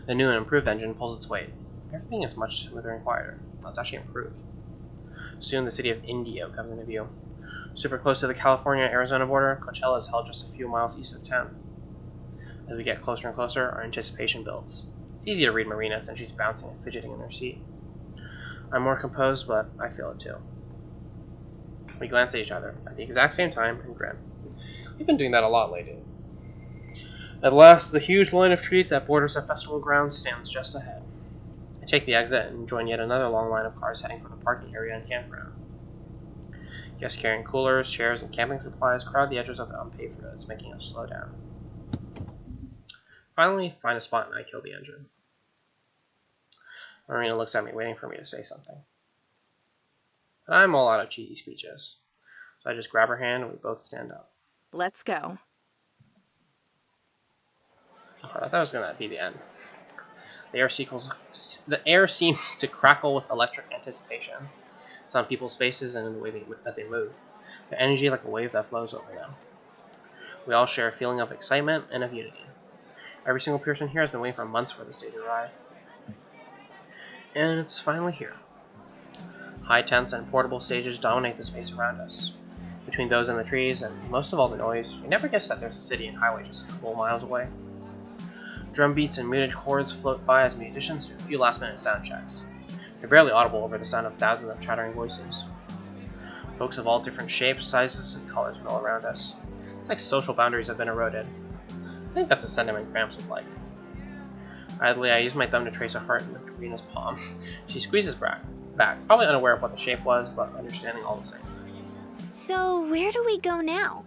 The new and improved engine pulls its weight. Everything is much smoother and quieter. Well, it's actually improved. Soon the city of Indio comes into view. Super close to the California-Arizona border, Coachella is held just a few miles east of town. As we get closer and closer, our anticipation builds. It's easy to read Marina since she's bouncing and fidgeting in her seat. I'm more composed, but I feel it too. We glance at each other at the exact same time and grin. We've been doing that a lot lately. At last, the huge line of trees that borders the festival grounds stands just ahead. I take the exit and join yet another long line of cars heading for the parking area and campground. Guests carrying coolers, chairs, and camping supplies crowd the edges of the unpaved roads, making us slow down. Finally, find a spot and I kill the engine. Marina looks at me, waiting for me to say something. But I'm all out of cheesy speeches, so I just grab her hand and we both stand up. Let's go. Oh, I thought that was going to be the end. The air seems to crackle with electric anticipation. It's on people's faces and in the way that they move. The energy like a wave that flows over them. We all share a feeling of excitement and of unity. Every single person here has been waiting for months for this day to arrive. And it's finally here. High tents and portable stages dominate the space around us. Between those and the trees, and most of all the noise, you never guess that there's a city and highway just a couple miles away. Drum beats and muted chords float by as musicians do a few last-minute sound checks. They're barely audible over the sound of thousands of chattering voices. Folks of all different shapes, sizes, and colors mill around us. It's like social boundaries have been eroded. I think that's a sentiment Gramps would like. Idly, I use my thumb to trace a heart in Marina's palm. She squeezes back, probably unaware of what the shape was, but understanding all the same. So, where do we go now?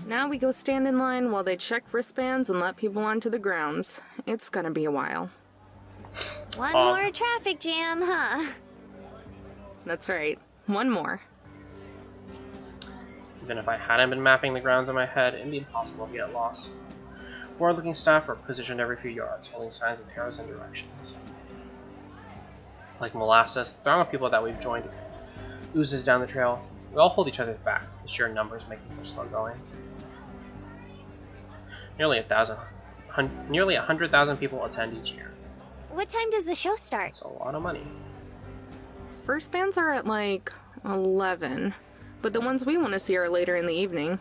Now we go stand in line while they check wristbands and let people onto the grounds. It's gonna be a while. One more traffic jam, huh? That's right. One more. Even if I hadn't been mapping the grounds in my head, it'd be impossible to get lost. Forward-looking staff are positioned every few yards, holding signs with arrows and directions. Like molasses, the throng of people that we've joined oozes down the trail. We all hold each other's back, the sheer numbers making for slow going. Nearly 100,000 people attend each year. What time does the show start? It's a lot of money. First bands are at like 11, but the ones we want to see are later in the evening.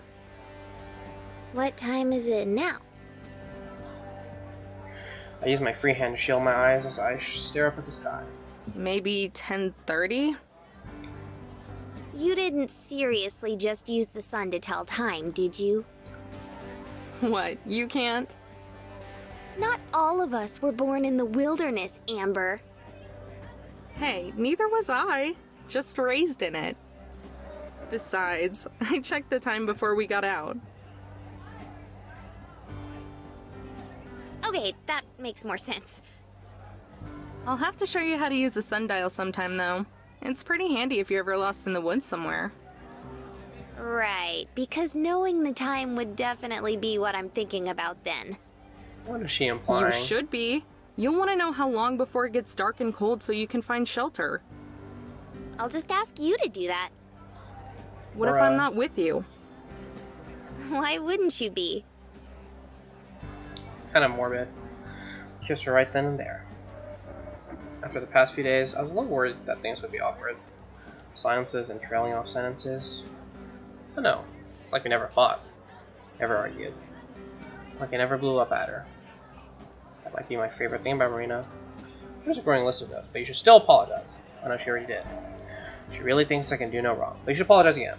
What time is it now? I use my free hand to shield my eyes as I stare up at the sky. Maybe 10:30? You didn't seriously just use the sun to tell time, did you? What, you can't? Not all of us were born in the wilderness, Amber. Hey, neither was I. Just raised in it. Besides, I checked the time before we got out. Okay, that makes more sense. I'll have to show you how to use a sundial sometime, though. It's pretty handy if you're ever lost in the woods somewhere. Right, because knowing the time would definitely be what I'm thinking about then. What is she implying? You should be. You'll want to know how long before it gets dark and cold so you can find shelter. I'll just ask you to do that. What if I'm not with you? Why wouldn't you be? It's kind of morbid. Kiss her right then and there. After the past few days, I was a little worried that things would be awkward. Silences and trailing off sentences. But no, it's like we never fought. Never argued. Like I never blew up at her. That might be my favorite thing about Marina. There's a growing list of those, but you should still apologize. I know she already did. She really thinks I can do no wrong, but you should apologize again.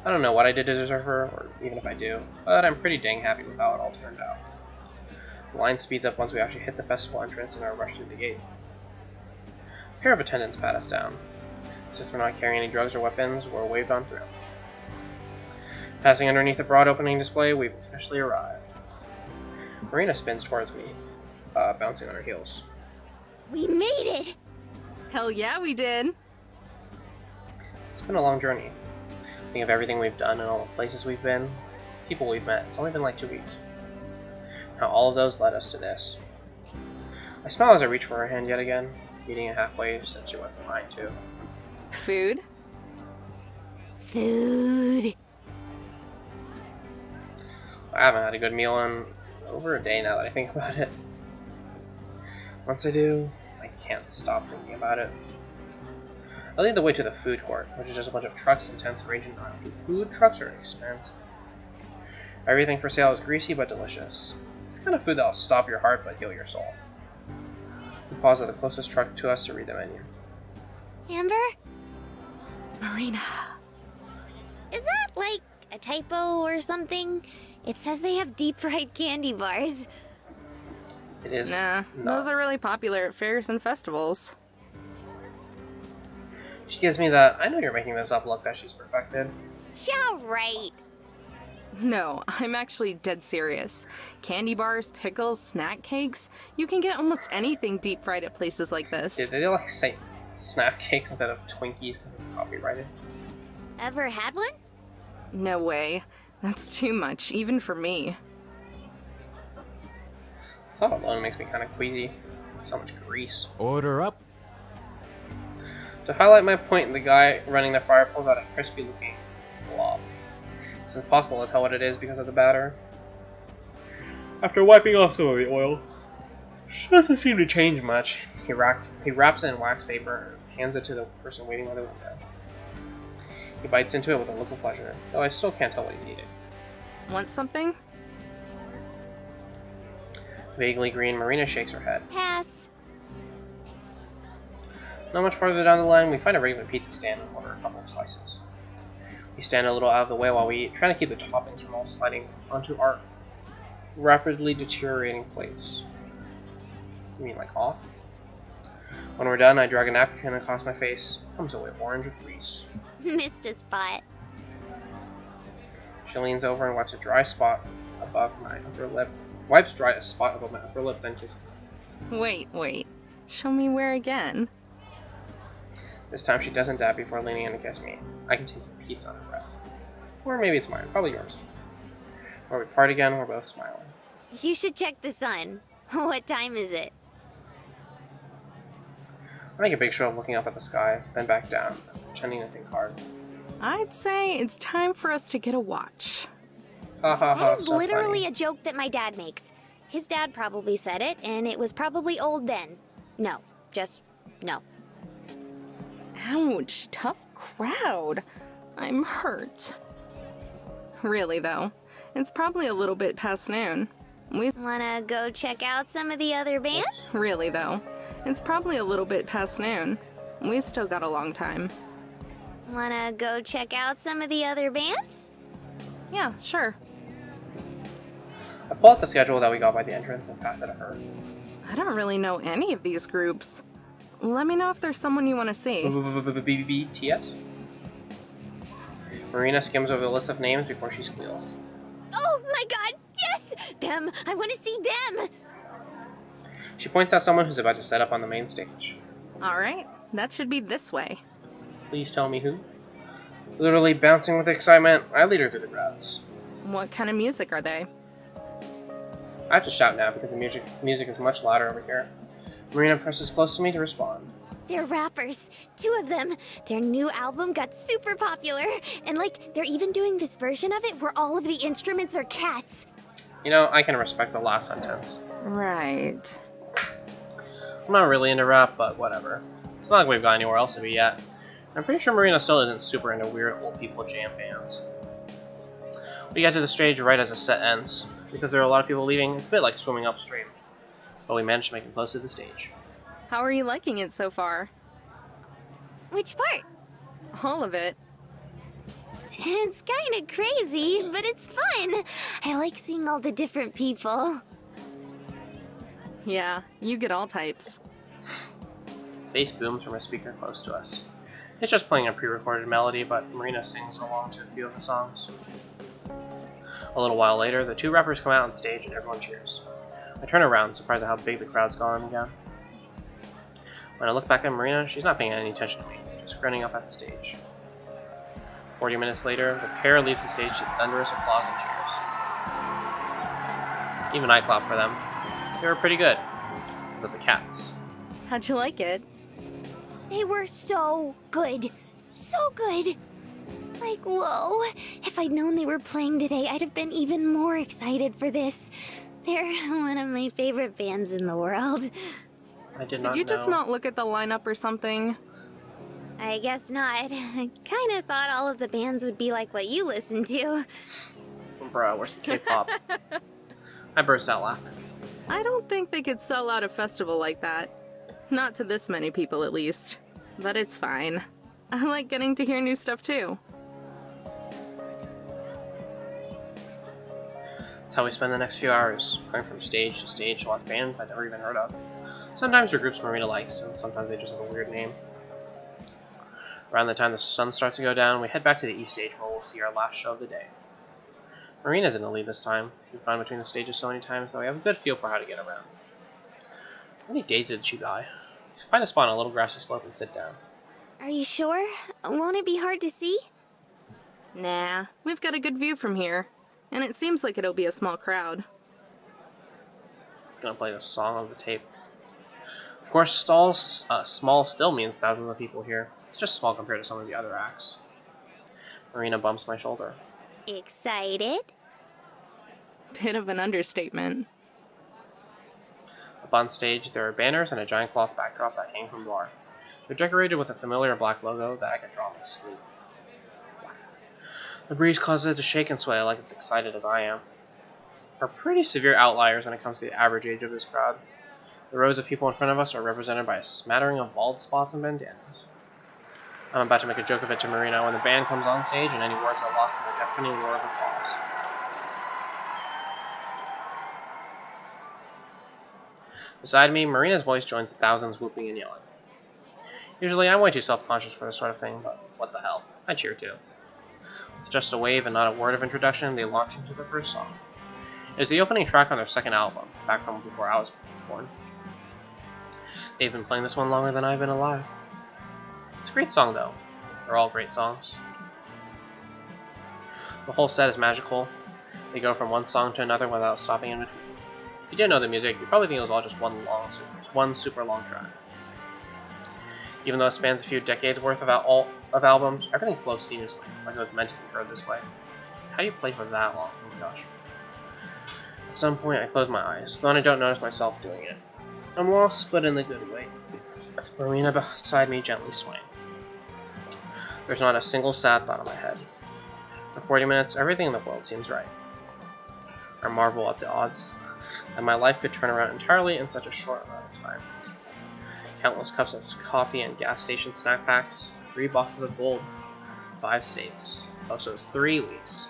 I don't know what I did to deserve her, or even if I do, but I'm pretty dang happy with how it all turned out. The line speeds up once we actually hit the festival entrance and are rushed through the gate. A pair of attendants pat us down. Since we're not carrying any drugs or weapons, we're waved on through. Passing underneath the broad opening display, we've officially arrived. Marina spins towards me, bouncing on her heels. We made it! Hell yeah, we did! It's been a long journey. Think of everything we've done and all the places we've been, people we've met. It's only been like 2 weeks. How all of those led us to this. I smile as I reach for her hand yet again, meeting it halfway since she went for mine too. Food? Food. I haven't had a good meal in over a day now that I think about it. Once I do, I can't stop thinking about it. I lead the way to the food court, which is just a bunch of trucks and tents ranging around. Food trucks are expensive. Everything for sale is greasy but delicious. It's the kind of food that'll stop your heart but heal your soul. We pause at the closest truck to us to read the menu. Amber? Marina. Is that like a a typo or something? It says they have deep-fried candy bars. It is. Nah, those are really popular at fairs and festivals. She gives me that, I know you're making this up look that she's perfected. Yeah, right. No, I'm actually dead serious. Candy bars, pickles, snack cakes. You can get almost anything deep fried at places like this. Did they like say snack cakes instead of Twinkies because it's copyrighted? Ever had one? No way. That's too much, even for me. Thought alone makes me kind of queasy. So much grease. Order up. To highlight my point, the guy running the fire pulls out a crispy looking blob. It's impossible to tell what it is because of the batter. After wiping off some of the oil, it doesn't seem to change much. He wraps it in wax paper and hands it to the person waiting by the window. He bites into it with a look of pleasure, though I still can't tell what he's eating. Want something? Vaguely green, Marina shakes her head. Pass. Not much farther down the line, we find a regular pizza stand and order a couple of slices. We stand a little out of the way while we eat, trying to keep the toppings from all sliding onto our rapidly deteriorating plates. You mean like off? When we're done, I drag a napkin across my face. It comes away orange with grease. Missed a spot. She leans over and wipes a dry spot above my upper lip. Wipes dry a spot above my upper lip, then kisses me. Wait. Show me where again? This time she doesn't dab before leaning in to kiss me. I can taste the pizza on her breath. Or maybe it's mine, probably yours. When we part again, we're both smiling. You should check the sun. What time is it? I make a big show of looking up at the sky, then back down, pretending to think hard. I'd say it's time for us to get a watch. Ha ha ha. That is so literally funny. a joke that my dad makes. His dad probably said it, and it was probably old then. No, just no. Ouch, tough crowd. I'm hurt. Really, though, it's probably a little bit past noon. Wanna go check out some of the other bands? Really, though, it's probably a little bit past noon. We've still got a long time. Wanna go check out some of the other bands? Yeah, sure. I pull out the schedule that we got by the entrance and pass it to her. I don't really know any of these groups. Let me know if there's someone you want to see. BBBTS? Marina skims over the list of names before she squeals. Oh my god, yes! Them! I wanna see them! She points out someone who's about to set up on the main stage. Alright, that should be this way. Please tell me who? Literally bouncing with excitement, I lead her to the crowds. What kind of music are they? I have to shout now because the music is much louder over here. Marina presses close to me to respond. They're rappers. 2 of them. Their new album got super popular. And they're even doing this version of it where all of the instruments are cats. You know, I can respect the last sentence. Right. I'm not really into rap, but whatever. It's not like we've got anywhere else to be yet. I'm pretty sure Marina still isn't super into weird old people jam bands. We get to the stage right as the set ends. Because there are a lot of people leaving, it's a bit like swimming upstream. But we managed to make it close to the stage. How are you liking it so far? Which part? All of it. It's kinda crazy, but it's fun. I like seeing all the different people. Yeah, you get all types. Bass booms from a speaker close to us. It's just playing a pre-recorded melody, but Marina sings along to a few of the songs. A little while later, the 2 rappers come out on stage and everyone cheers. I turn around, surprised at how big the crowd's gone again. When I look back at Marina, she's not paying any attention to me, just grinning up at the stage. 40 minutes later, the pair leaves the stage to thunderous applause and cheers. Even I clapped for them. They were pretty good. Because of the cats. How'd you like it? They were so good. So good. Whoa. If I'd known they were playing today, I'd have been even more excited for this. They're one of my favorite bands in the world. I did not Did you know. just not look at the lineup or something? I guess not. I kinda thought all of the bands would be like what you listen to. Bro, where's the K-pop? I burst out laughing. I don't think they could sell out a festival like that. Not to this many people, at least. But it's fine. I like getting to hear new stuff, too. how we spend the next few hours, going from stage to stage to watch bands I'd never even heard of. Sometimes they're groups Marina likes, and sometimes they just have a weird name. Around the time the sun starts to go down, we head back to the E stage where we'll see our last show of the day. Marina's in the lead this time. We've gone between the stages so many times that we have a good feel for how to get around. How many days did she die? Find a spot on a little grassy slope and sit down. Are you sure? Won't it be hard to see? Nah, we've got a good view from here. And it seems like it'll be a small crowd. It's gonna play the song of the tape. Of course, small still means thousands of people here. It's just small compared to some of the other acts. Marina bumps my shoulder. Excited? Bit of an understatement. Up on stage, there are banners and a giant cloth backdrop that hang from the bar. They're decorated with a familiar black logo that I can draw in my sleep. The breeze causes it to shake and sway like it's excited as I am. We're pretty severe outliers when it comes to the average age of this crowd. The rows of people in front of us are represented by a smattering of bald spots and bandanas. I'm about to make a joke of it to Marina when the band comes on stage and any words are lost in the deafening roar of applause. Beside me, Marina's voice joins the thousands whooping and yelling. Usually I'm way too self-conscious for this sort of thing, but what the hell, I cheer too. With just a wave and not a word of introduction, they launch into their first song. It is the opening track on their second album, back from before I was born. They've been playing this one longer than I've been alive. It's a great song though. They're all great songs. The whole set is magical. They go from one song to another without stopping in between. If you didn't know the music, you'd probably think it was all just one super long track. Even though it spans a few decades worth of albums, everything flows seamlessly, like it was meant to be heard this way. How do you play for that long? Oh my gosh. At some point, I close my eyes, though I don't notice myself doing it. I'm lost, but in the good way. Marina beside me gently swaying. There's not a single sad thought in my head. For 40 minutes, everything in the world seems right. I marvel at the odds that my life could turn around entirely in such a short amount of time. Countless cups of coffee and gas station snack packs, 3 boxes of gold, 5 states. Oh, so it's 3 weeks.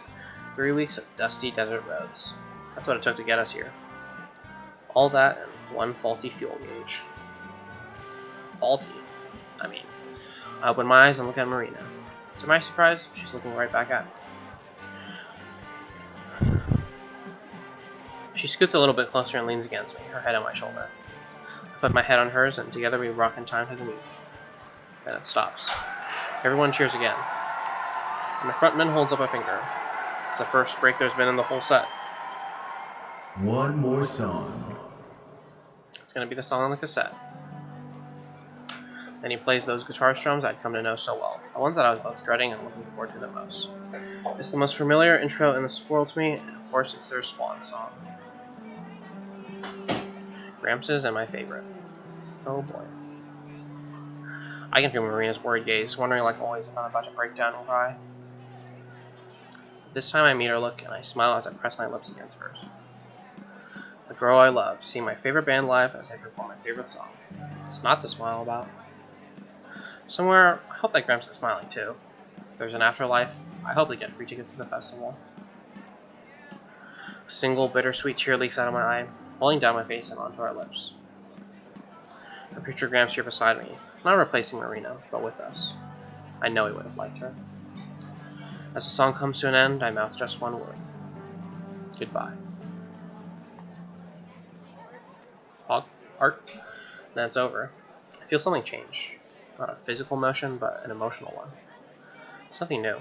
3 weeks of dusty desert roads. That's what it took to get us here. All that and one faulty fuel gauge. Faulty? I mean, I open my eyes and look at Marina. To my surprise, she's looking right back at me. She scoots a little bit closer and leans against me, her head on my shoulder. I put my head on hers, and together we rock in time to the music. Then it stops. Everyone cheers again. And the frontman holds up a finger. It's the first break there's been in the whole set. One more song. It's going to be the song on the cassette. Then he plays those guitar strums I'd come to know so well, the ones that I was both dreading and looking forward to the most. It's the most familiar intro in this world to me, and of course it's their swan song. Gramps' and my favorite. Oh boy. I can feel Marina's worried gaze, wondering like always if I'm about to break down and cry. This time I meet her look, and I smile as I press my lips against hers. The girl I love, seeing my favorite band live as they perform my favorite song. It's not to smile about. Somewhere, I hope that Gramps is smiling too. If there's an afterlife, I hope they get free tickets to the festival. A single bittersweet tear leaks out of my eye, rolling down my face and onto our lips. I picture Gramps here beside me, not replacing Marina, but with us. I know he would have liked her. As the song comes to an end, I mouth just one word. Goodbye. Art. Then it's over. I feel something change. Not a physical motion, but an emotional one. Something new.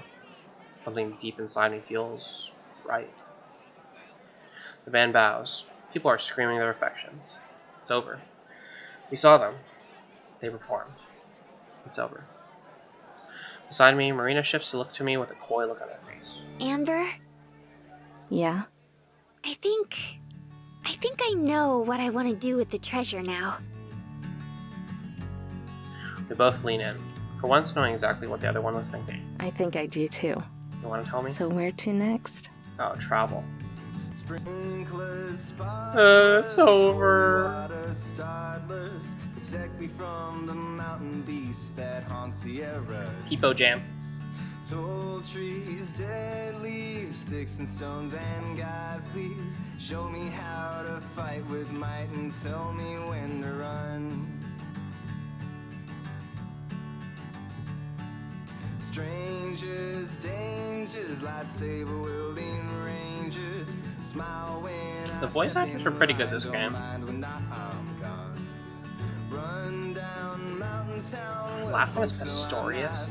Something deep inside me feels right. The band bows. People are screaming their affections. It's over. We saw them. They performed. It's over. Beside me, Marina shifts to look to me with a coy look on her face. Amber, Yeah? I think I know what I want to do with the treasure now. We both lean in, for once knowing exactly what the other one was thinking. I think I do too. You want to tell me? So where to next? Oh, travel. It's It's over. Protect me from the mountain beast that haunts Sierra. Peepo Jam. Tall trees, dead leaves, sticks and stones, and God, please show me how to fight with might and tell me when to run. Strangers, dangers, lightsaber wielding rangers, smile when The voice actors were pretty good this game. Last one is Pistorius.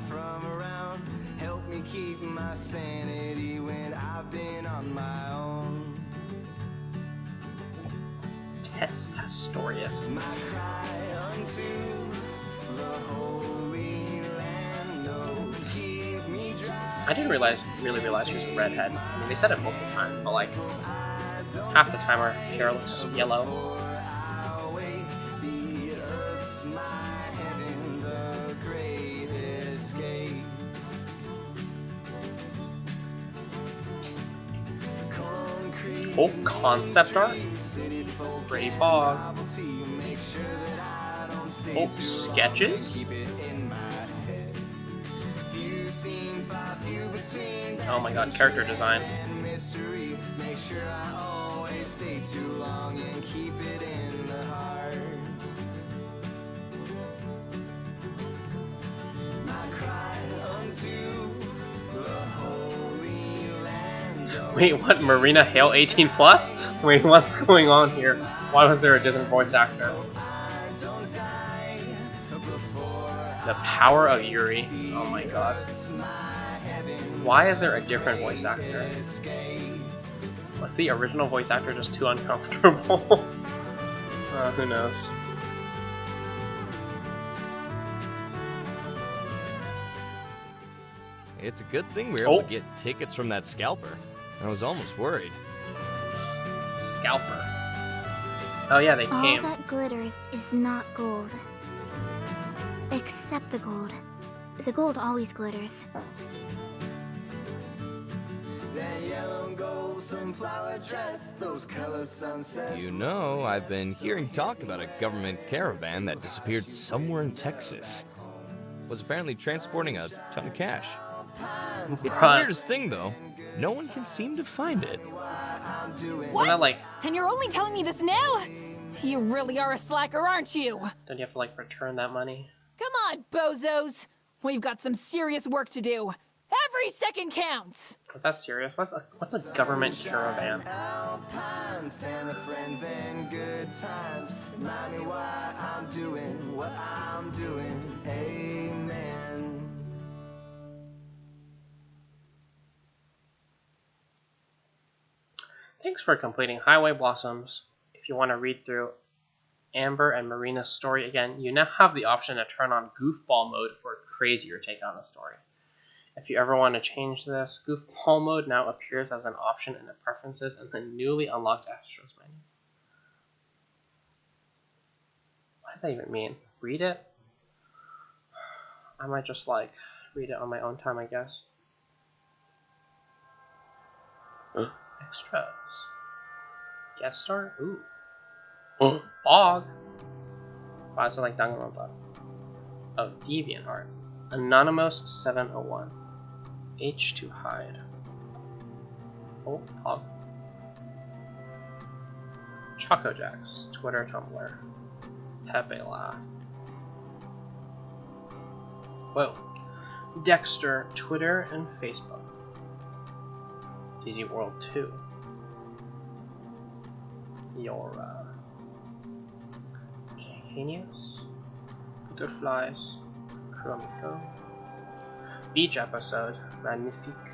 Help me keep my sanity when I've been on my own. Tess Pistorius. My cry unto the Holy Land, no, keep me dry. I didn't really realize she was a redhead. I mean, they said it multiple times, but like half the time her hair looks yellow. Oh, concept art. Pretty fog. Oh, sketches. Oh my god, character design. Make sure I always stay too long and keep it in the heart. My cry unto the Holy Land. Wait, what? Marina Hale 18 plus? Wait, what's going on here? Why was there a different voice actor? The power of Yuri. Oh my god. Why is there a different voice actor? Was the original voice actor just too uncomfortable? Who knows? It's a good thing we were able to get tickets from that scalper. I was almost worried. Scalper. Oh yeah, they came. All that glitters is not gold. Except the gold. The gold always glitters. That yellow gold sunflower dress, those color sunsets. You know, I've been hearing talk about a government caravan that disappeared somewhere in Texas. Was apparently transporting a ton of cash. It's the weirdest thing, though. No one can seem to find it. What? Like, and you're only telling me this now? You really are a slacker, aren't you? don't you have to like return that money? Come on, bozos. We've got some serious work to do. Every second counts. Is that serious? What's a government caravan? Alpine, family, friends, and good times. Remind me why I'm doing what I'm doing. Amen. Thanks for completing Highway Blossoms. If you want to read through Amber and Marina's story again, you now have the option to turn on goofball mode for a crazier take on the story. If you ever want to change this, goofball mode now appears as an option in the preferences in the newly unlocked extras menu. What does that even mean? Read it? I might just like read it on my own time, I guess. Extras. Guest star? Ooh. Bog. Why is it like Danganronpa? Oh, Deviant Art. Anonymous 701. H to hide. Oh, Pog. Choco Jacks. Twitter, Tumblr. Pepe Laugh. Whoa. Dexter, Twitter, and Facebook. Easy World 2. Yora. Genius. Butterflies. Chromico. Beach episode. Magnifique.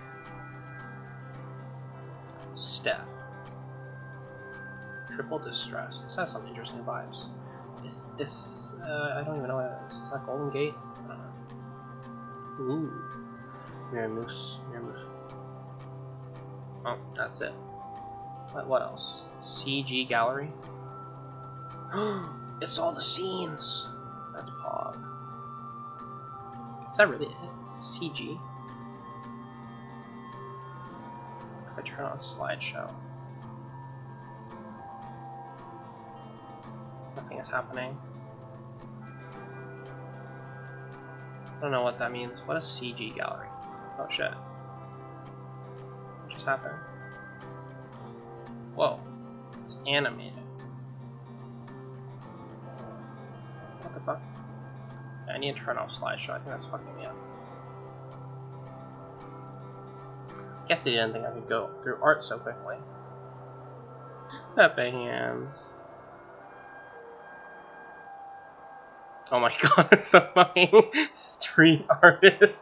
Steph. Triple Distress. This has some interesting vibes. I don't even know what it is. Is that Golden Gate? I don't know. Ooh. Mirror Moose. Oh, that's it. What else? CG Gallery? It's all the scenes! That's Pog. Is that really it? CG? If I turn on slideshow. Nothing is happening. I don't know what that means. What is CG Gallery? Oh shit. just happened? Whoa. It's animated. What the fuck? Yeah, I need to turn off slideshow. I think that's fucking me up. Guess they didn't think I could go through art so quickly. Pepe hands. Oh my god, it's the fucking street artist.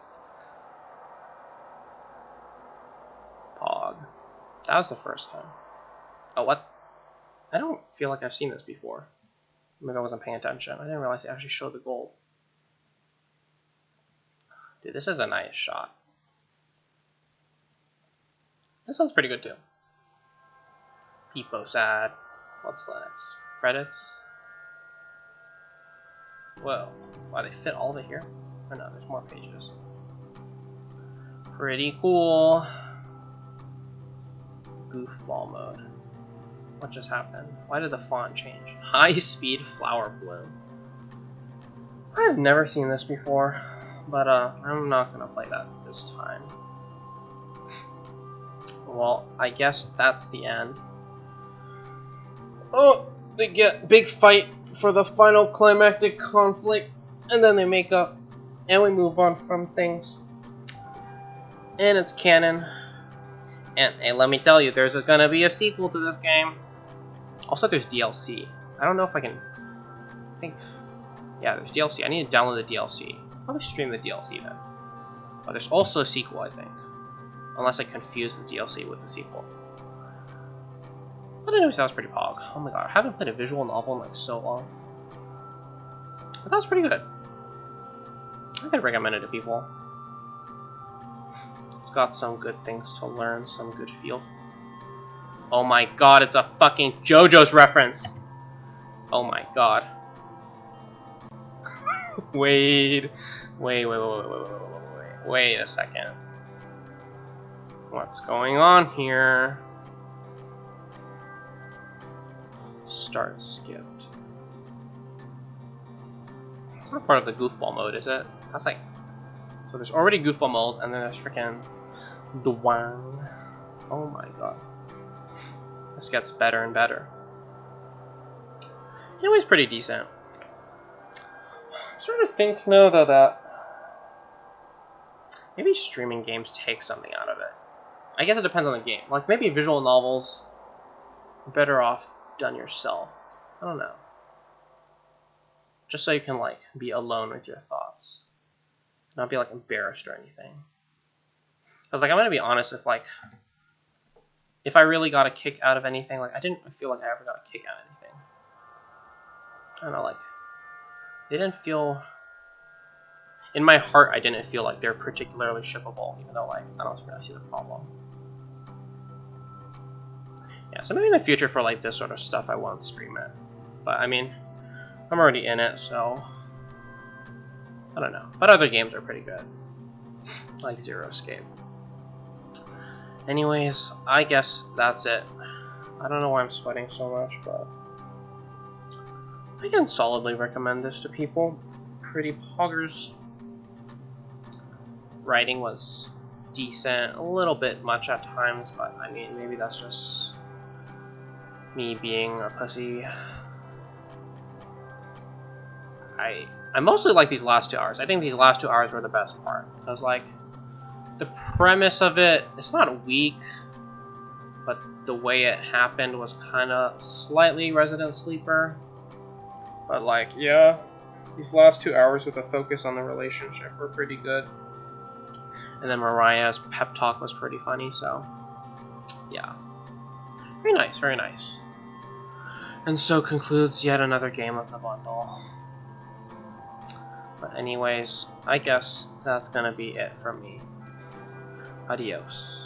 Pog. That was the first time. Oh, what? I don't feel like I've seen this before. Maybe I wasn't paying attention. I didn't realize they actually showed the gold. Dude, this is a nice shot. This sounds pretty good too. PeepoSad. What's the next? Credits? Whoa. Wow, they fit all of it here? Oh no, there's more pages. Pretty cool. Goofball mode. What just happened? Why did the font change? High speed flower bloom. I've never seen this before, but I'm not gonna play that this time. Well, I guess that's the end. Oh, they get big fight for the final climactic conflict, and then they make up, and we move on from things. And it's canon. And hey, let me tell you, there's gonna be a sequel to this game. Also, there's DLC. I don't know if I can. I think. Yeah, there's DLC. I need to download the DLC. Probably stream the DLC then. But there's also a sequel, I think. Unless I confuse the DLC with the sequel. But anyways, that was pretty pog. Oh my god, I haven't played a visual novel in like so long. But that was pretty good. I could recommend it to people. It's got some good things to learn, some good feel. Oh my god, it's a fucking JoJo's reference! Oh my god. Wait a second. What's going on here? Start skipped. It's not part of the goofball mode, is it? That's like... So there's already goofball mode, and then there's freaking... Dwang. Oh my god. This gets better and better. Anyways, pretty decent. I'm starting to think now though that maybe streaming games take something out of it. I guess it depends on the game. Like maybe visual novels are better off done yourself. I don't know. Just so you can like be alone with your thoughts. Not be like embarrassed or anything. Cause like I'm gonna be honest, if I really got a kick out of anything, like I didn't feel like I ever got a kick out of anything. I don't know, like they didn't feel, in my heart I didn't feel like they're particularly shippable, even though like I don't really see the problem. Yeah, so maybe in the future for like this sort of stuff I won't stream it. But I mean, I'm already in it, so I don't know. But other games are pretty good. Like Zero Escape. Anyways, I guess that's it. I don't know why I'm sweating so much, but I can solidly recommend this to people. Pretty poggers. Writing was decent, a little bit much at times, but I mean, maybe that's just me being a pussy. I mostly like these last 2 hours. I think these last 2 hours were the best part, because like the premise of it, it's not weak, but the way it happened was kind of slightly Resident Sleeper. But like, yeah, these last 2 hours with a focus on the relationship were pretty good. And then Mariah's pep talk was pretty funny, so yeah. Very nice, very nice. And so concludes yet another game of the bundle. But anyways, I guess that's gonna be it from me. Adios.